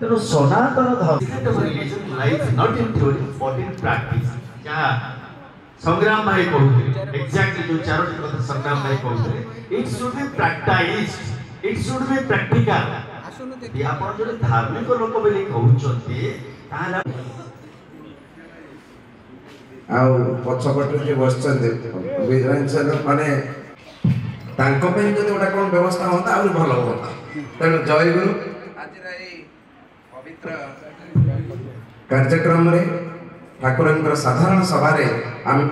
तेणु सनातन धर्म religion lies not in theory but in practice क्या संग्राम भाई कहते एक्जाक्टली जो चारोटी कथा संग्राम भाई कहते it should be practised it should be practical ଆପଣ ଯଦି ଧାର୍ମିକ ଲୋକ ବୋଲି କହୁଛନ୍ତି ତାହେଲେ ଆଉ ପଛପଟେ ଯିଏ ବସିଛନ୍ତି ମାନେ ତାଙ୍କ ପାଇଁ ଯଦି ଗୋଟେ କ'ଣ ବ୍ୟବସ୍ଥା ହୁଅନ୍ତା ଆହୁରି ଭଲ ହୁଅନ୍ତା। ତେଣୁ ଜୟଗୁରୁ ଆଜିର ଏଇ ପବିତ୍ର କାର୍ଯ୍ୟକ୍ରମରେ ଠାକୁରଙ୍କର ସାଧାରଣ ସଭାରେ ଆମେ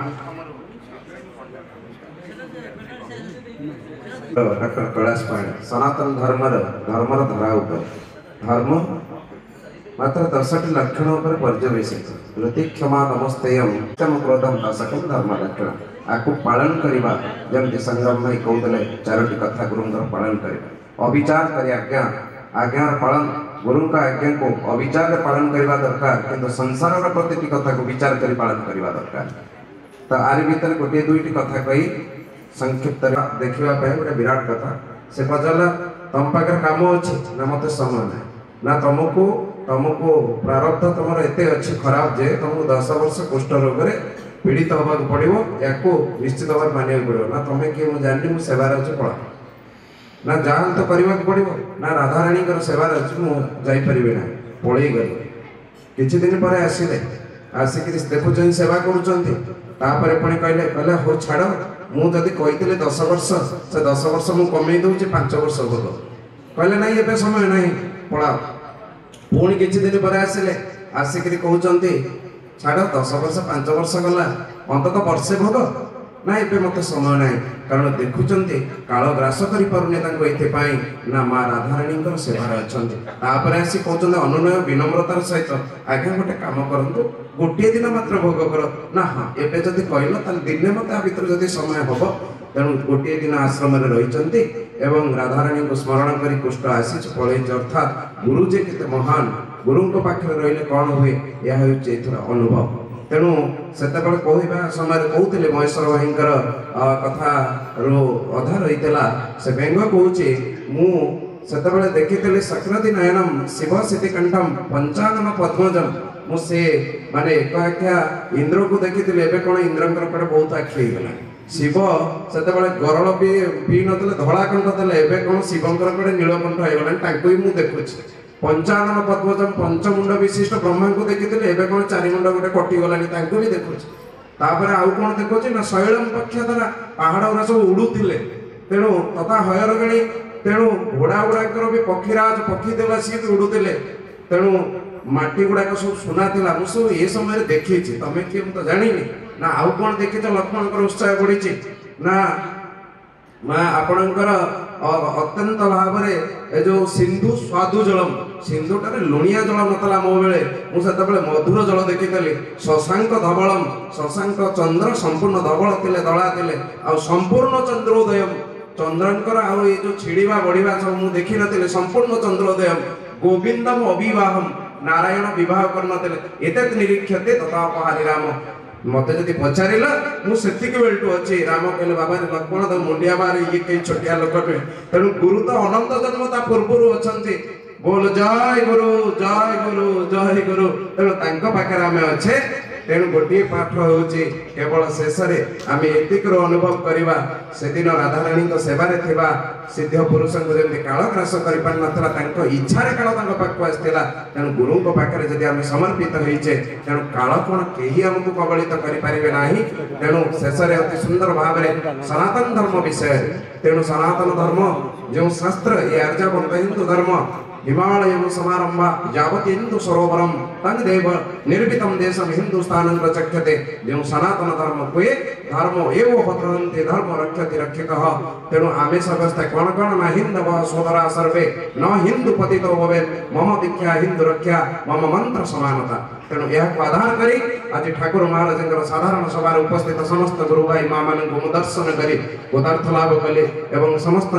ଡକ୍ଟର କୈଳାସ ପାଣି ସନାତନ ଧର୍ମର ଧରା ଉପରେ ଧର୍ମ ମାତ୍ର 10ଟି ଲକ୍ଷଣ ଉପରେ ପର୍ଯ୍ୟବେସିତ ଋତି କ୍ଷମା ନମସ୍ତେୟମ୍ ଉତ୍ତମ କ୍ରୋଧମ୍ ଦଶକମ୍ ଧର୍ମ ଲକ୍ଷଣ ଆକୁ ପାଳନ କରିବା ଯେମିତି ସଂଗ୍ରାମ ଭାଇ କହୁଥିଲେ 4ଟି କଥା ଗୁରୁଙ୍କର ପାଳନ କରିବା ଅବିଚାର କରି ଆଜ୍ଞାର ପାଳନ ଗୁରୁଙ୍କ ଆଜ୍ଞାକୁ ଅବିଚାରରେ ପାଳନ କରିବା ଦରକାର କିନ୍ତୁ ସଂସାରର ପ୍ରତିଟି କଥାକୁ ବିଚାର କରି ପାଳନ କରିବା ଦରକାର। ତ ଆରି ଭିତରେ ଗୋଟିଏ ଦୁଇଟି କଥା କହି ସଂକ୍ଷିପ୍ତରେ ଦେଖିବା ପାଇଁ ଗୋଟେ ବିରାଟ କଥା ସେ ପଚାରିଲା ତମ ପାଖରେ କାମ ଅଛି ନା ମତେ ସମୟ ନାହିଁ ନା ତମକୁ ପ୍ରାରବ୍ଧ ତମର ଏତେ ଅଛି ଖରାପ ଯେ ତମକୁ 10 ବର୍ଷ କୁଷ୍ଠ ରୋଗରେ ପୀଡ଼ିତ ହେବାକୁ ପଡ଼ିବ ୟାକୁ ନିଶ୍ଚିତ ଭାବରେ ମାନିବାକୁ ପଡ଼ିବ ନା ତମେ କିଏ ମୁଁ ଜାଣିନି ମୁଁ ସେବାରେ ଅଛି ପଳା ନା ଯାହା ତ କରିବାକୁ ପଡ଼ିବ ନା ରାଧାରାଣୀଙ୍କର ସେବାରେ ଅଛି ମୁଁ ଯାଇପାରିବି ନାହିଁ ପଳେଇ ଗଲି କିଛି ଦିନ ପରେ ଆସିକିରି ଦେଖୁଛନ୍ତି ସେବା କରୁଛନ୍ତି ତାପରେ ପୁଣି କହିଲେ ହଉ ଛାଡ଼ ମୁଁ ଯଦି କହିଥିଲି 10 ବର୍ଷ ସେ 10 ବର୍ଷ ମୁଁ କମେଇ ଦେଉଛି 5 ବର୍ଷ ଭୋଗ କହିଲେ ନାଇଁ ଏବେ ସମୟ ନାହିଁ ପଳାଅ ପୁଣି କିଛି ଦିନ ପରେ ଆସିକିରି କହୁଛନ୍ତି ଛାଡ଼ 10 ବର୍ଷ 5 ବର୍ଷ ଗଲା ଅନ୍ତତଃ ବର୍ଷେ ଭୋଗ ନା ଏବେ ମୋତେ ସମୟ ନାହିଁ କାରଣ ଦେଖୁଛନ୍ତି କାଳ ଗ୍ରାସ କରିପାରୁନି ତାଙ୍କୁ ଏଥିପାଇଁ ନା ମା ରାଧାରାଣୀଙ୍କର ସେବାରେ ଅଛନ୍ତି ତାପରେ ଆସି କହୁଛନ୍ତି ଅନୁନୟ ବିନମ୍ରତାର ସହିତ ଆଜ୍ଞା ଗୋଟେ କାମ କରନ୍ତୁ ଗୋଟିଏ ଦିନ ମାତ୍ର ଭୋଗ କର ନା ହଁ ଏବେ ଯଦି କହିଲ ତାହେଲେ ଦିନେ ମୋତେ ଆ ଭିତରେ ଯଦି ସମୟ ହବ ତେଣୁ ଗୋଟିଏ ଦିନ ଆଶ୍ରମରେ ରହିଛନ୍ତି ଏବଂ ରାଧାରାଣୀଙ୍କୁ ସ୍ମରଣ କରି କୁଷ୍ଠ ଆସିଛି ପଳେଇଛି ଅର୍ଥାତ୍ ଗୁରୁ ଯେ କେତେ ମହାନ ଗୁରୁଙ୍କ ପାଖରେ ରହିଲେ କ'ଣ ହୁଏ ଏହା ହେଉଛି ଏଥିର ଅନୁଭବ। ତେଣୁ ସେତେବେଳେ କହିବା ସମୟରେ କହୁଥିଲେ ମହେଶ୍ୱର ଭାଇଙ୍କର କଥାରୁ ଅଧା ରହିଥିଲା ସେ ବ୍ୟଙ୍ଗ କହୁଛି ମୁଁ ସେତେବେଳେ ଦେଖିଥିଲି ସକ୍ରତି ନୟନମ୍ ଶିବ ସିଦ୍ଧିକଣ୍ଠମ୍ ପଞ୍ଚାନନ ପଦ୍ମଜମ୍ ମୁଁ ସେ ମାନେ ଏକ ଆଖ୍ୟା ଇନ୍ଦ୍ରକୁ ଦେଖିଥିଲି ଏବେ କ'ଣ ଇନ୍ଦ୍ରଙ୍କର କୁଆଡ଼େ ବହୁତ ଆଖି ହେଇଗଲା ଶିବ ସେତେବେଳେ ଗରଳ ପିଇ ନଥିଲେ ଧଳା କଣ୍ଠ ଥିଲେ ଏବେ କ'ଣ ଶିବଙ୍କର କୁଆଡ଼େ ନୀଳକଣ୍ଠ ହେଇଗଲାଣି ତାଙ୍କୁ ହିଁ ମୁଁ ଦେଖୁଛି ପଞ୍ଚାନନ ପଦ୍ମଜମ୍ ପଞ୍ଚମୁଣ୍ଡ ବିଶିଷ୍ଟ ବ୍ରହ୍ମାଙ୍କୁ ଦେଖିଥିଲେ ଏବେ କ'ଣ 4 ମୁଣ୍ଡ ଗୋଟେ କଟିଗଲାଣି ତାଙ୍କୁ ବି ଦେଖୁଛି ତାପରେ ଆଉ କ'ଣ ଦେଖୁଛି ନା ଶୈଳମ ପକ୍ଷ ଦ୍ୱାରା ପାହାଡ଼ ଗୁଡ଼ା ସବୁ ଉଡ଼ୁଥିଲେ ତେଣୁ ତଥା ହୟରଗିଣୀ ତେଣୁ ଘୋଡ଼ା ଗୁଡ଼ାକର ବି ପକ୍ଷୀରାଜ ପକ୍ଷୀ ଦେଲା ସିଏ ବି ଉଡ଼ୁଥିଲେ ତେଣୁ ମାଟି ଗୁଡ଼ାକ ସବୁ ସୁନା ଥିଲା ମୁଁ ସବୁ ଏ ସମୟରେ ଦେଖିଛି ତମେ କିଏ ମୁଁ ତ ଜାଣିନି ନା ଆଉ କ'ଣ ଦେଖିଛ ଲକ୍ଷ୍ମଣଙ୍କର ଉତ୍ସାହ ବଢ଼ିଛି ନା ମା ଆପଣଙ୍କର ଅତ୍ୟନ୍ତ ଭାବରେ ଏ ଯେଉଁ ସିନ୍ଧୁ ସ୍ୱାଦୁ ଜଳମ୍ ସିନ୍ଧୁଟାରେ ଲୁଣିଆ ଜଳ ନଥିଲା ମୋ ବେଳେ ମୁଁ ସେତେବେଳେ ମଧୁର ଜଳ ଦେଖିଥିଲି ଶଶାଙ୍କ ଧବଳମ୍ ଶଶାଙ୍କ ଚନ୍ଦ୍ର ସମ୍ପୂର୍ଣ୍ଣ ଧବଳ ଥିଲେ ଧଳା ଥିଲେ ଆଉ ସମ୍ପୂର୍ଣ୍ଣ ଚନ୍ଦ୍ରୋଦୟମ୍ ଚନ୍ଦ୍ରଙ୍କର ଆଉ ଏ ଯେଉଁ ଛିଡ଼ିବା ବଢ଼ିବା ସବୁ ମୁଁ ଦେଖିନଥିଲି ସମ୍ପୂର୍ଣ୍ଣ ଚନ୍ଦ୍ରୋଦୟମ୍ ଗୋବିନ୍ଦମ୍ ଅବିବାହମ୍ ନାରାୟଣ ବିବାହ କରିନଥିଲେ ଏତେ ନିରୀକ୍ଷତେ ତଥାପହାରି ରାମ ମତେ ଯଦି ପଚାରିଲ ମୁଁ ସେତିକି ବେଳଠୁ ଅଛି ରାମ କହିଲେ ବାବା ଲକ୍ଷ୍ମଣ ତ ମୁଣ୍ଡିଆ ମାରି ଇଏ କେହି ଛୋଟିଆ ଲୋକ ନୁହେଁ ତେଣୁ ଗୁରୁ ତ ଅନନ୍ତ ଜନ୍ମ ତା ପୂର୍ବରୁ ଅଛନ୍ତି ବୋଲ ଜୟ ଗୁରୁ ଜୟ ଗୁରୁ ଜୟ ଗୁରୁ ତେଣୁ ତାଙ୍କ ପାଖରେ ଆମେ ଅଛେ ତେଣୁ ଗୋଟିଏ ପାଠ ହେଉଛି କେବଳ ଶେଷରେ ଆମେ ଏତିକିରୁ ଅନୁଭବ କରିବା ସେଦିନ ରାଧାରାଣୀଙ୍କ ସେବାରେ ଥିବା ସିଦ୍ଧ ପୁରୁଷଙ୍କୁ ଯେମିତି କାଳ ଗ୍ରାସ କରିପାରିନଥିଲା ତାଙ୍କ ଇଚ୍ଛାରେ କାଳ ତାଙ୍କ ପାଖକୁ ଆସିଥିଲା ତେଣୁ ଗୁରୁଙ୍କ ପାଖରେ ଯଦି ଆମେ ସମର୍ପିତ ହେଇଛେ ତେଣୁ କାଳ କ'ଣ କେହି ଆମକୁ କବଳିତ କରିପାରିବେ ନାହିଁ ତେଣୁ ଶେଷରେ ଅତି ସୁନ୍ଦର ଭାବରେ ସନାତନ ଧର୍ମ ବିଷୟରେ ତେଣୁ ସନାତନ ଧର୍ମ ଯେଉଁ ଶାସ୍ତ୍ର ଏ ଆର୍ଯ୍ୟବନ୍ତ ହିନ୍ଦୁ ଧର୍ମ हिमालयं समारंभ यावत् हिंदू सरोवरम तंग देव निर्मितम देशम हिंदुस्तानं प्रचक्षते जो सनातन धर्म हुए धर्म एव भद्रन्ते धर्म रक्षति रक्षितः तेणु आमे समस्ते कौन कौन न हिंदव सोदरा सर्वे न हिंदू पतितो भवेत् मम दीक्षा हिंदू रक्षा मम मंत्र समानता तेणु यह आधार करी आज ठाकुर महाराज साधारण सभा उपस्थित समस्त गुरु भाई माँ मान दर्शन करी पदार्थ लाभ कले एवं समस्त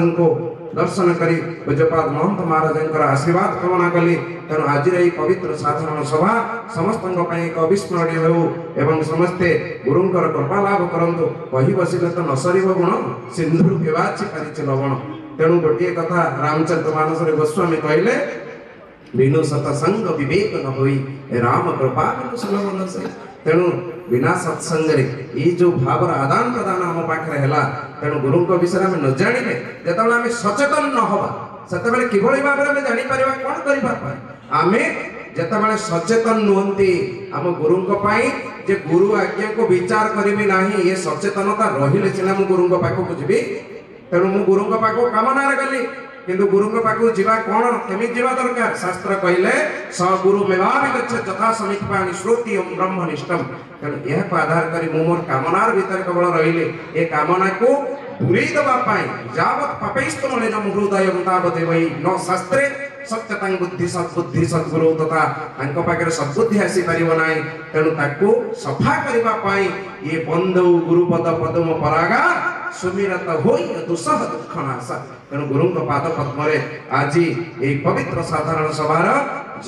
दर्शन करी पूज्यपाद महंत महाराज आशीर्वाद कामना कली तेणु आज पवित्र साधारण सभा समस्त एक अविस्मरणीय हो एवं समस्ते गुरुंकर कृपा लाभ करंतु कही बसिले तो न सर गुण सिंधु केवाची पारिचे लवण तेणु गोटे कथा रामचरित मानस गोस्वामी कहले बिनु सतसंग विवेक न होई राम कृपा बिनु सुलभ से तेणु बिना सत्संग ये जो भाव आदान प्रदान आम पाखे है तेणु गुरु विषय में न जाने जो आम सचेतन न हवा ସେତେବେଳେ କିଭଳି ଭାବରେ ଆମେ ଜାଣିପାରିବା କ'ଣ କରିବା ପାଇଁ ଆମେ ଯେତେବେଳେ ସଚେତନ ନୁହନ୍ତି ଆମ ଗୁରୁଙ୍କ ପାଇଁ ଯେ ଗୁରୁ ଆଜ୍ଞାକୁ ବିଚାର କରିବି ନାହିଁ ଏ ସଚେତନତା ରହିଲେ ସିନା ମୁଁ ଗୁରୁଙ୍କ ପାଖକୁ ଯିବି। ତେଣୁ ମୁଁ ଗୁରୁଙ୍କ ପାଖକୁ କାମନାରେ ଗଲି କିନ୍ତୁ ଗୁରୁଙ୍କ ପାଖକୁ ଯିବା କ'ଣ କେମିତି ଯିବା ଦରକାର ଶାସ୍ତ୍ର କହିଲେ ସ ଗୁରୁ ମେଭାବି ଗଚ୍ଛ ଯଥା ସମିତ୍ପାଣି ଶ୍ରୁତି ଓಂ ବ୍ରହ୍ମନିଷ୍ଠମ୍। ତେଣୁ ଏହାକୁ ଆଧାର କରି ମୁଁ ମୋର କାମନାର ଭିତରେ କେବଳ ରହିଲି ଏ କାମନାକୁ ଦୂରେଇ ଦେବା ପାଇଁ ଯାବତ୍ ପାପୈସ୍ତମଳିନ ହୃଦୟଂ ତାବତ୍ ବୈ ନ ଶାସ୍ତ୍ରେ ସତ୍ୟତାଂ ବୁଦ୍ଧି ସଦ୍ବୁଦ୍ଧି ସଦ୍ଗୁରୁ ତଥା ତାଙ୍କ ପାଖରେ ସଦ୍ବୁଦ୍ଧି ଆସିପାରିବ ନାହିଁ। ତେଣୁ ତାକୁ ସଫା କରିବା ପାଇଁ ଇଏ ବନ୍ଧୁ ଗୁରୁପଦ ପଦମ ପରାଗା ସୁମିରତ ହୋଇ ଦୁଃସହ ଦୁଃଖ ନାଶ। ତେଣୁ ଗୁରୁଙ୍କ ପାଦ ପଦ୍ମରେ ଆଜି ଏହି ପବିତ୍ର ସାଧାରଣ ସଭାର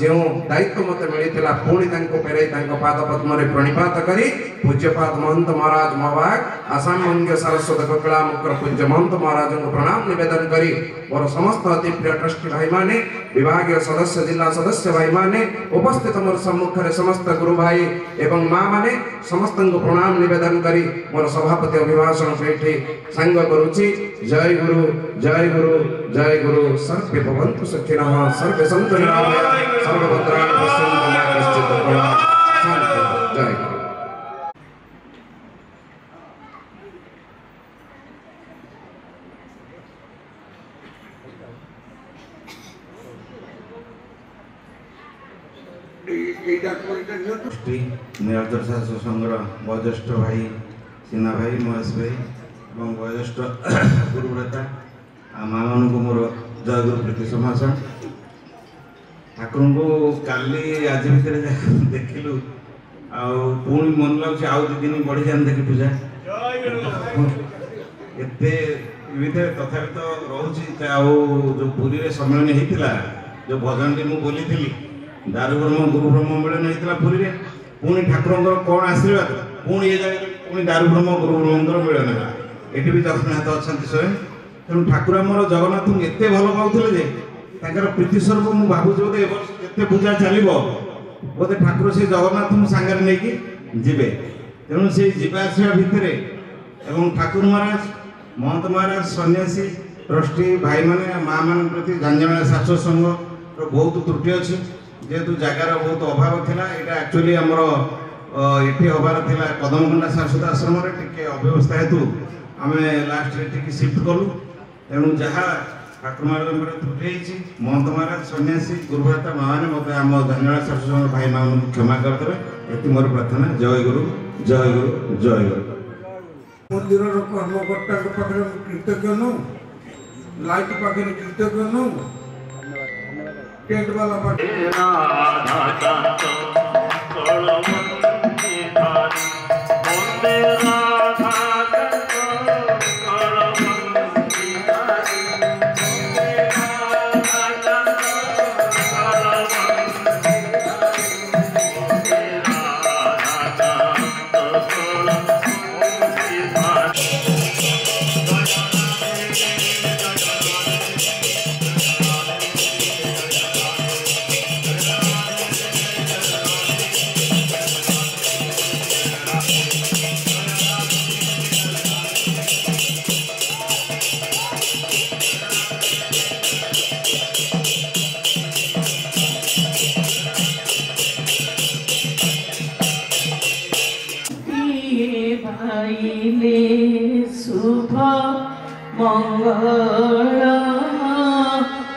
ଯେଉଁ ଦାୟିତ୍ୱ ମୋତେ ମିଳିଥିଲା ପୁଣି ତାଙ୍କୁ ଫେରାଇ ତାଙ୍କ ପାଦ ପଦ୍ମରେ ପ୍ରଣିପାତ କରି ପୂଜ୍ୟପାଦ ମହନ୍ତ ମହାରାଜ ମହାଭାଗ ଆସାମ ବଙ୍ଗୀୟ ସାରସ୍ୱତ କକିଳା ମୁକ୍ର ପୂଜ୍ୟ ମହନ୍ତ ମହାରାଜଙ୍କୁ ପ୍ରଣାମ ନିବେଦନ କରି ମୋର ସମସ୍ତ ଅତି ପ୍ରିୟ ଟ୍ରଷ୍ଟି ଭାଇମାନେ ବିଭାଗୀୟ ସଦସ୍ୟ ଜିଲ୍ଲା ସଦସ୍ୟ ଭାଇମାନେ ଉପସ୍ଥିତ ମୋର ସମ୍ମୁଖରେ ସମସ୍ତ ଗୁରୁ ଭାଇ ଏବଂ ମା ମାନେ ସମସ୍ତଙ୍କୁ ପ୍ରଣାମ ନିବେଦନ କରି ମୋର ସଭାପତି ଅଭିଭାଷଣକୁ ଏଠି ସାଙ୍ଗ କରୁଛି। ଜୟ ଗୁରୁ ଜୟ ଗୁରୁ ଜୟ ଗୁରୁ ସର୍ବେ ଭବନ୍ତୁ ସୁଖିନଃ ସର୍ବେ ସନ୍ତୁ ନିରାମୟା ସର୍ବଭଦ୍ରାଣି ପଶ୍ୟନ୍ତୁ ମା କଶ୍ଚିତ୍ ପ୍ରମାଦ ଶାନ୍ତି। ଜୟ ଗୁରୁ। ନିରାଦର ଶାସକ ସଂଘର ବୟୋଜ୍ୟେଷ୍ଠ ଭାଇ ସିନା ଭାଇ ମହେଶ ଭାଇ ଏବଂ ବୟୋଜ୍ୟେଷ୍ଠ ଗୁରୁବ୍ରତା ଆଉ ମା ମାନଙ୍କୁ ମୋର ଜୟଗୁରୁ ପ୍ରୀତି ସମାସନ। ଠାକୁରଙ୍କୁ କାଲି ଆଜି ଭିତରେ ଦେଖିଲୁ ଆଉ ପୁଣି ମନ ଲାଗୁଛି ଆଉ 2 ଦିନ ବଢ଼ିଯାଆନ୍ତା କି ପୂଜା ଏତେ ଭିତରେ ତଥାପି ତ ରହୁଛି। ଆଉ ଯେଉଁ ପୁରୀରେ ସମ୍ମିଳନୀ ହେଇଥିଲା ଯେଉଁ ଭଜନଟି ମୁଁ ବୋଲିଥିଲି ଦାରୁବ୍ରହ୍ମ ଗୁରୁବ୍ରହ୍ମ ମିଳନ ହେଇଥିଲା ପୁରୀରେ ପୁଣି ଠାକୁରଙ୍କର କ'ଣ ଆଶୀର୍ବାଦ ପୁଣି ଏ ଜାଗାରେ ପୁଣି ଦାରୁବ୍ରହ୍ମ ଗୁରୁବ୍ରହ୍ମଙ୍କର ମିଳନ ହେଲା। ଏଠି ବି ଜଗନ୍ନାଥ ଅଛନ୍ତି ସ୍ୱୟଂ। ତେଣୁ ଠାକୁର ଆମର ଜଗନ୍ନାଥଙ୍କୁ ଏତେ ଭଲ ପାଉଥିଲେ ଯେ ତାଙ୍କର ପ୍ରୀତି ସ୍ୱରୂପ ମୁଁ ଭାବୁଛି ବୋଧେ ଏ ବର୍ଷ ଯେତେ ପୂଜା ଚାଲିବ ବୋଧେ ଠାକୁର ସେ ଜଗନ୍ନାଥଙ୍କୁ ସାଙ୍ଗରେ ନେଇକି ଯିବେ। ତେଣୁ ସେଇ ଯିବା ଆସିବା ଭିତରେ ଏବଂ ଠାକୁର ମହାରାଜ ମହନ୍ତ ମହାରାଜ ସନ୍ନ୍ୟାସୀ ଟ୍ରଷ୍ଟି ଭାଇମାନେ ମା ମାନଙ୍କ ପ୍ରତି ଝାଞ୍ଜଣା ଶାସକ ସଂଘର ବହୁତ ତ୍ରୁଟି ଅଛି ଯେହେତୁ ଜାଗାର ବହୁତ ଅଭାବ ଥିଲା। ଏଇଟା ଆକ୍ଚୁଆଲି ଆମର ଏଠି ହେବାର ଥିଲା କଦମକୁଣ୍ଡା ଶାଶ୍ୱତ ଆଶ୍ରମରେ ଟିକେ ଅବ୍ୟବସ୍ଥା ହେତୁ ଆମେ ଲାଷ୍ଟରେ ଏଠିକି ସିଫ୍ଟ କଲୁ। ତେଣୁ ଯାହା ଠାକୁର ମହାରାଜଙ୍କର ତ୍ରୁଟି ହେଇଛି ମହନ୍ତ ମହାରାଜ ସନ୍ନ୍ୟାସୀ ଗୁରୁଭ୍ରାତା ମାମାନେ ମୋତେ ଆମ ଝାଞ୍ଜଣା ଶାସକ ସଂଘର ଭାଇମାନଙ୍କୁ କ୍ଷମା କରିଦେବେ ଏଠି ମୋର ପ୍ରାର୍ଥନା। ଜୟ ଗୁରୁ ଜୟ ଗୁରୁ ଜୟ ଗୁରୁ। ମନ୍ଦିରର କର୍ମକର୍ତ୍ତାଙ୍କ ପାଖରେ କୃତଜ୍ଞ ନୁହଁ, ଲାଇଟ୍ ପାଖରେ କୃତଜ୍ଞ ନୁହଁ, टेंट वाला पार्टी शुभ मंगल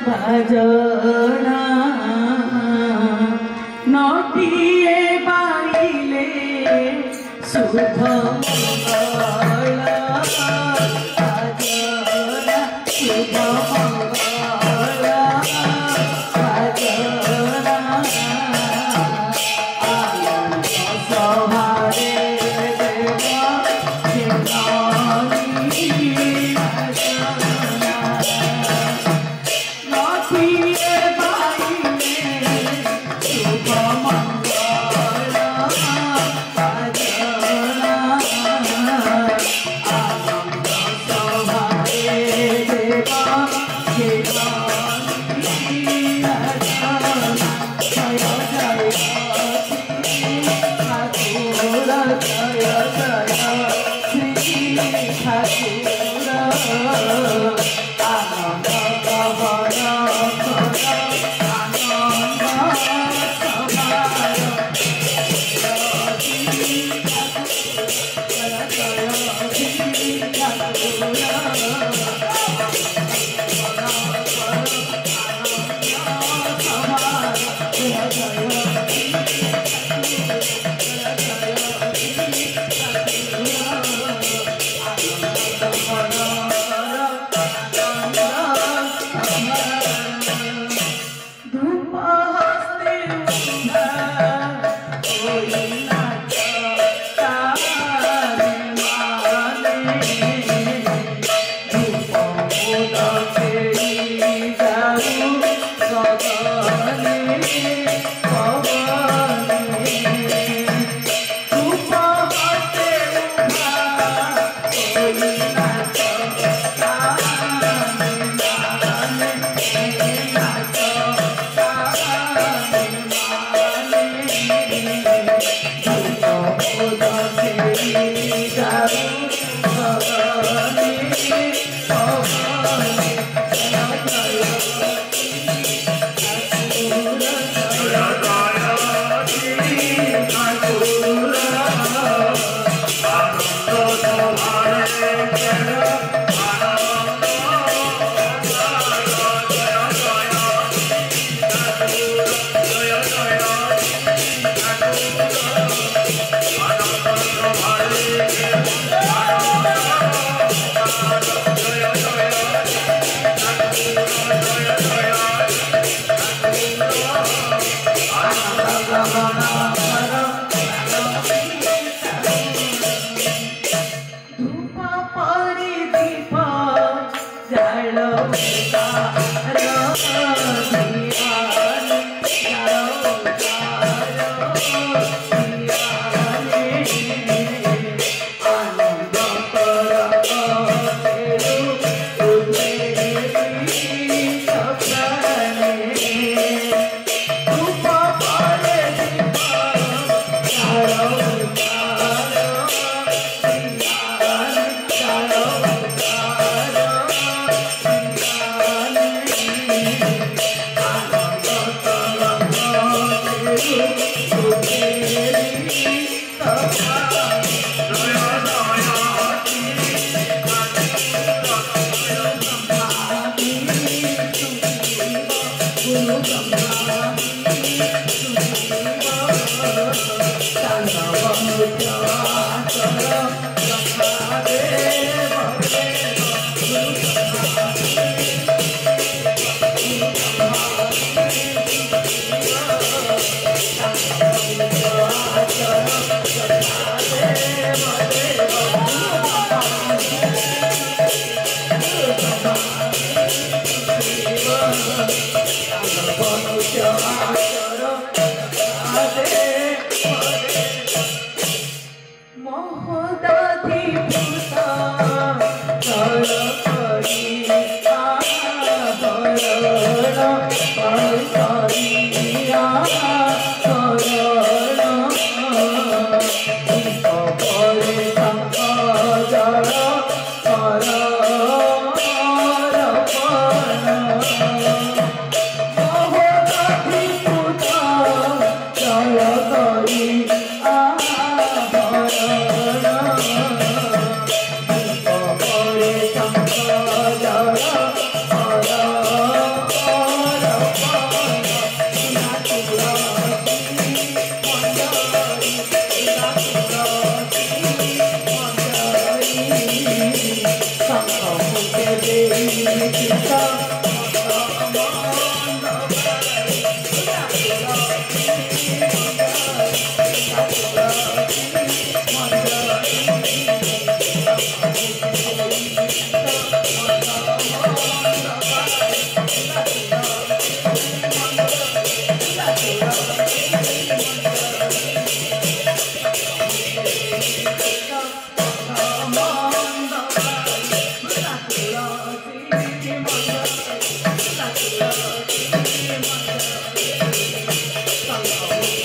भजना नटिए बाइले शुभ मंगल भजना शुभ मंगल भजना आनंद सभारे शुभ मंगल Thank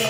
you.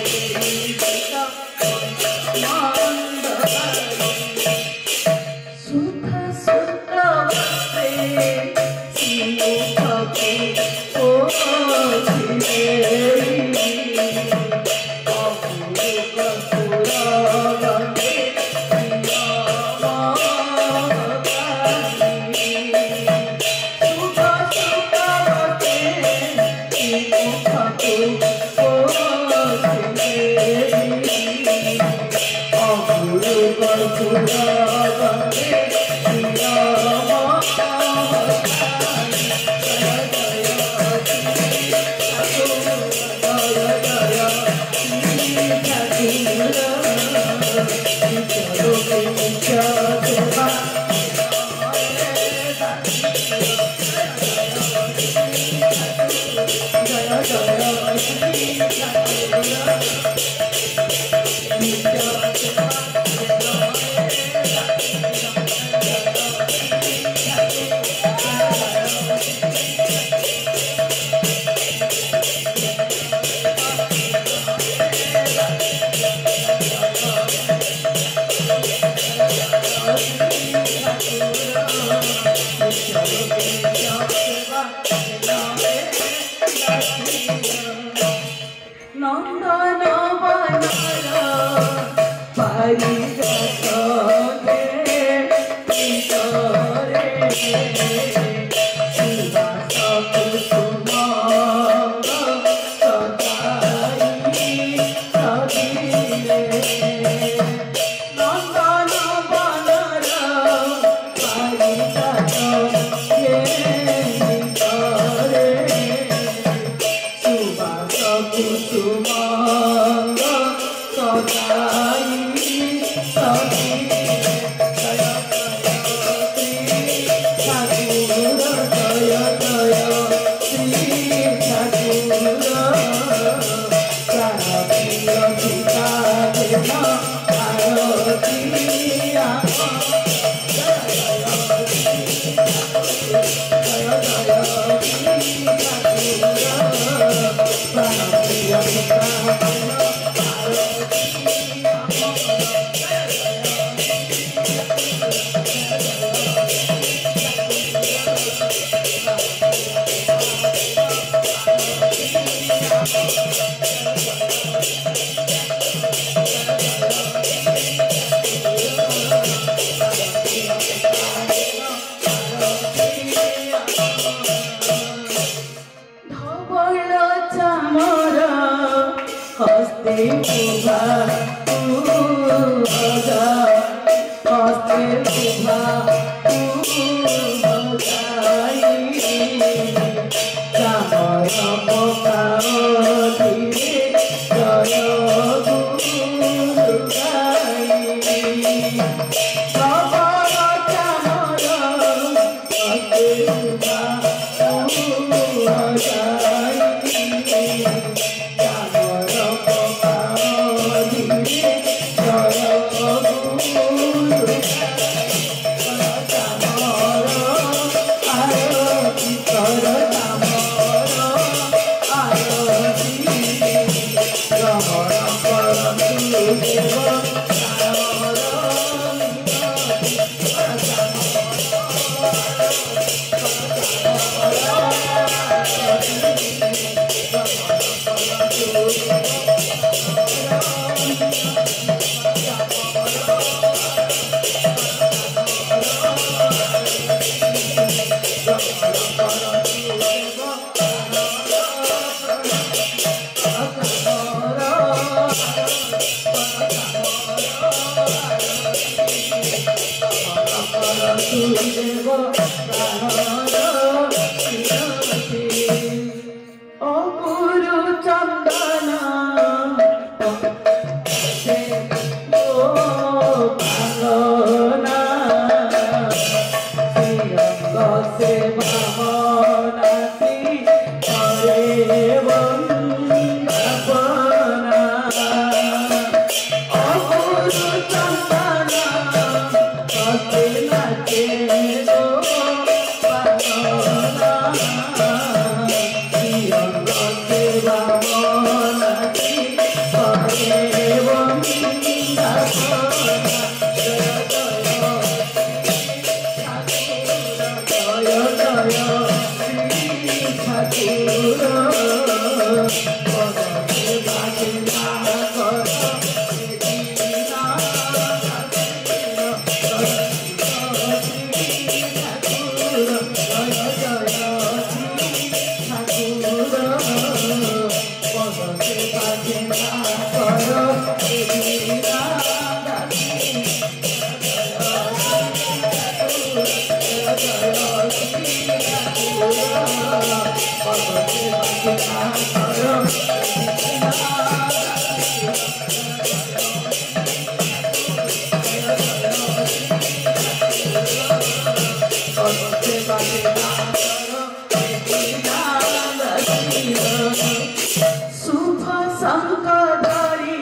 शुभ संकटरी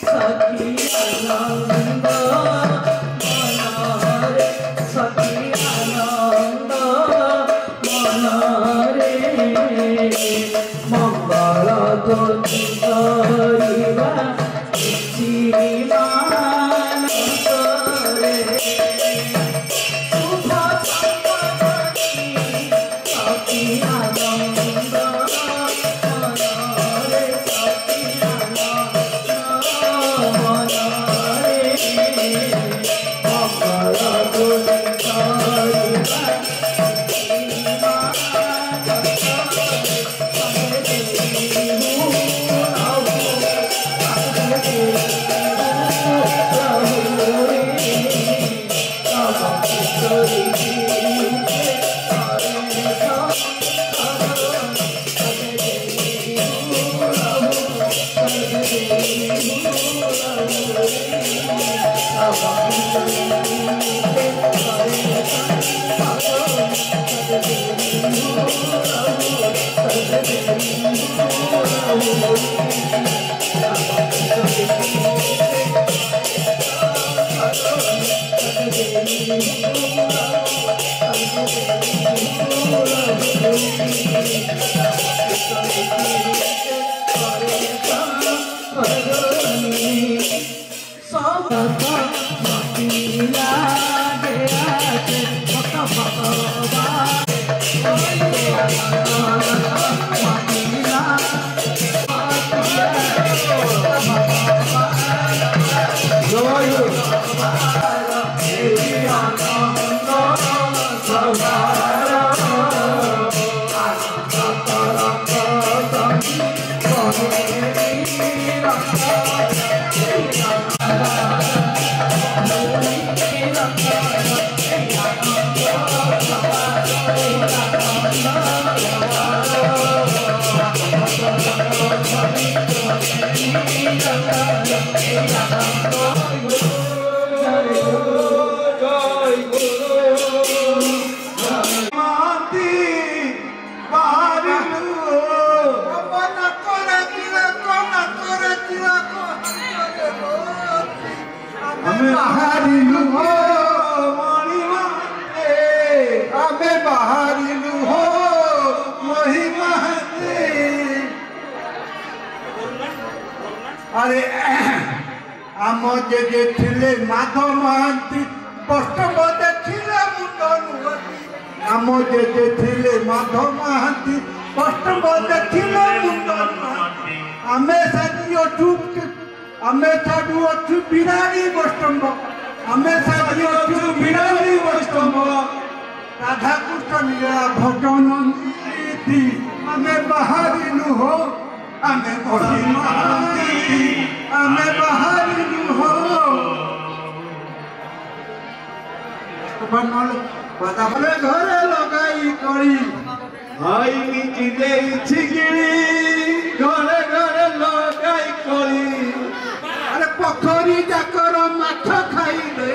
सखी आनंद मनरे सखी आनंद मनरे मंगल ज्योति करिबा मानसरे शुभ संकटरी सखी आनंद मनरे सखी आनंद मनरे मंगल ज्योति करिबा अरे आम जे थिले माधव महांती बस्तव देखिले मुंडनुवती आम जे थिले माधव महांती बस्तव देखिले मुंडनुवती आमे साजियो चुप आमे साजियो चुप बिरारी बस्तव आमे साजियो चुप बिरारी बस्तव राधा कृष्ण लीला भजन नीति आमे बाहरिनु हो आमे बही महांती आमे बाहरिनु हो बादामरे घरे लगाई करी आई की चीजें छिगिड़ी घरे घरे लगाई करी अरे पोखरी जाकर माछ खाई दे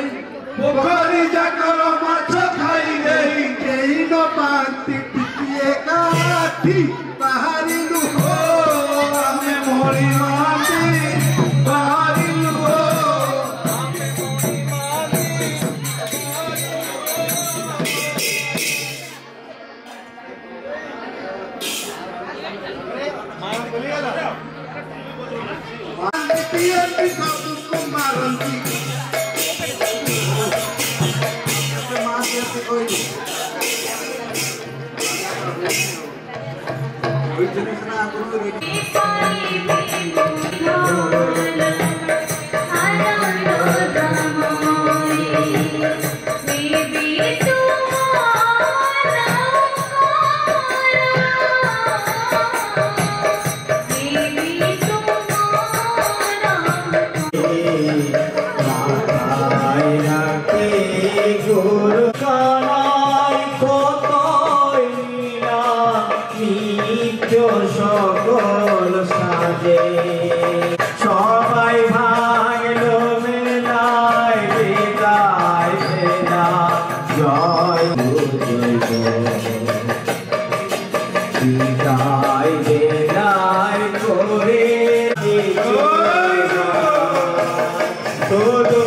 पोखरी जाकर माछ खाई दे केही न पाती टिकिए काठी बाहरिनु हो आमे मोरी माटी बाहरिनु हो সকল সাজে হাই রে রায় করে তো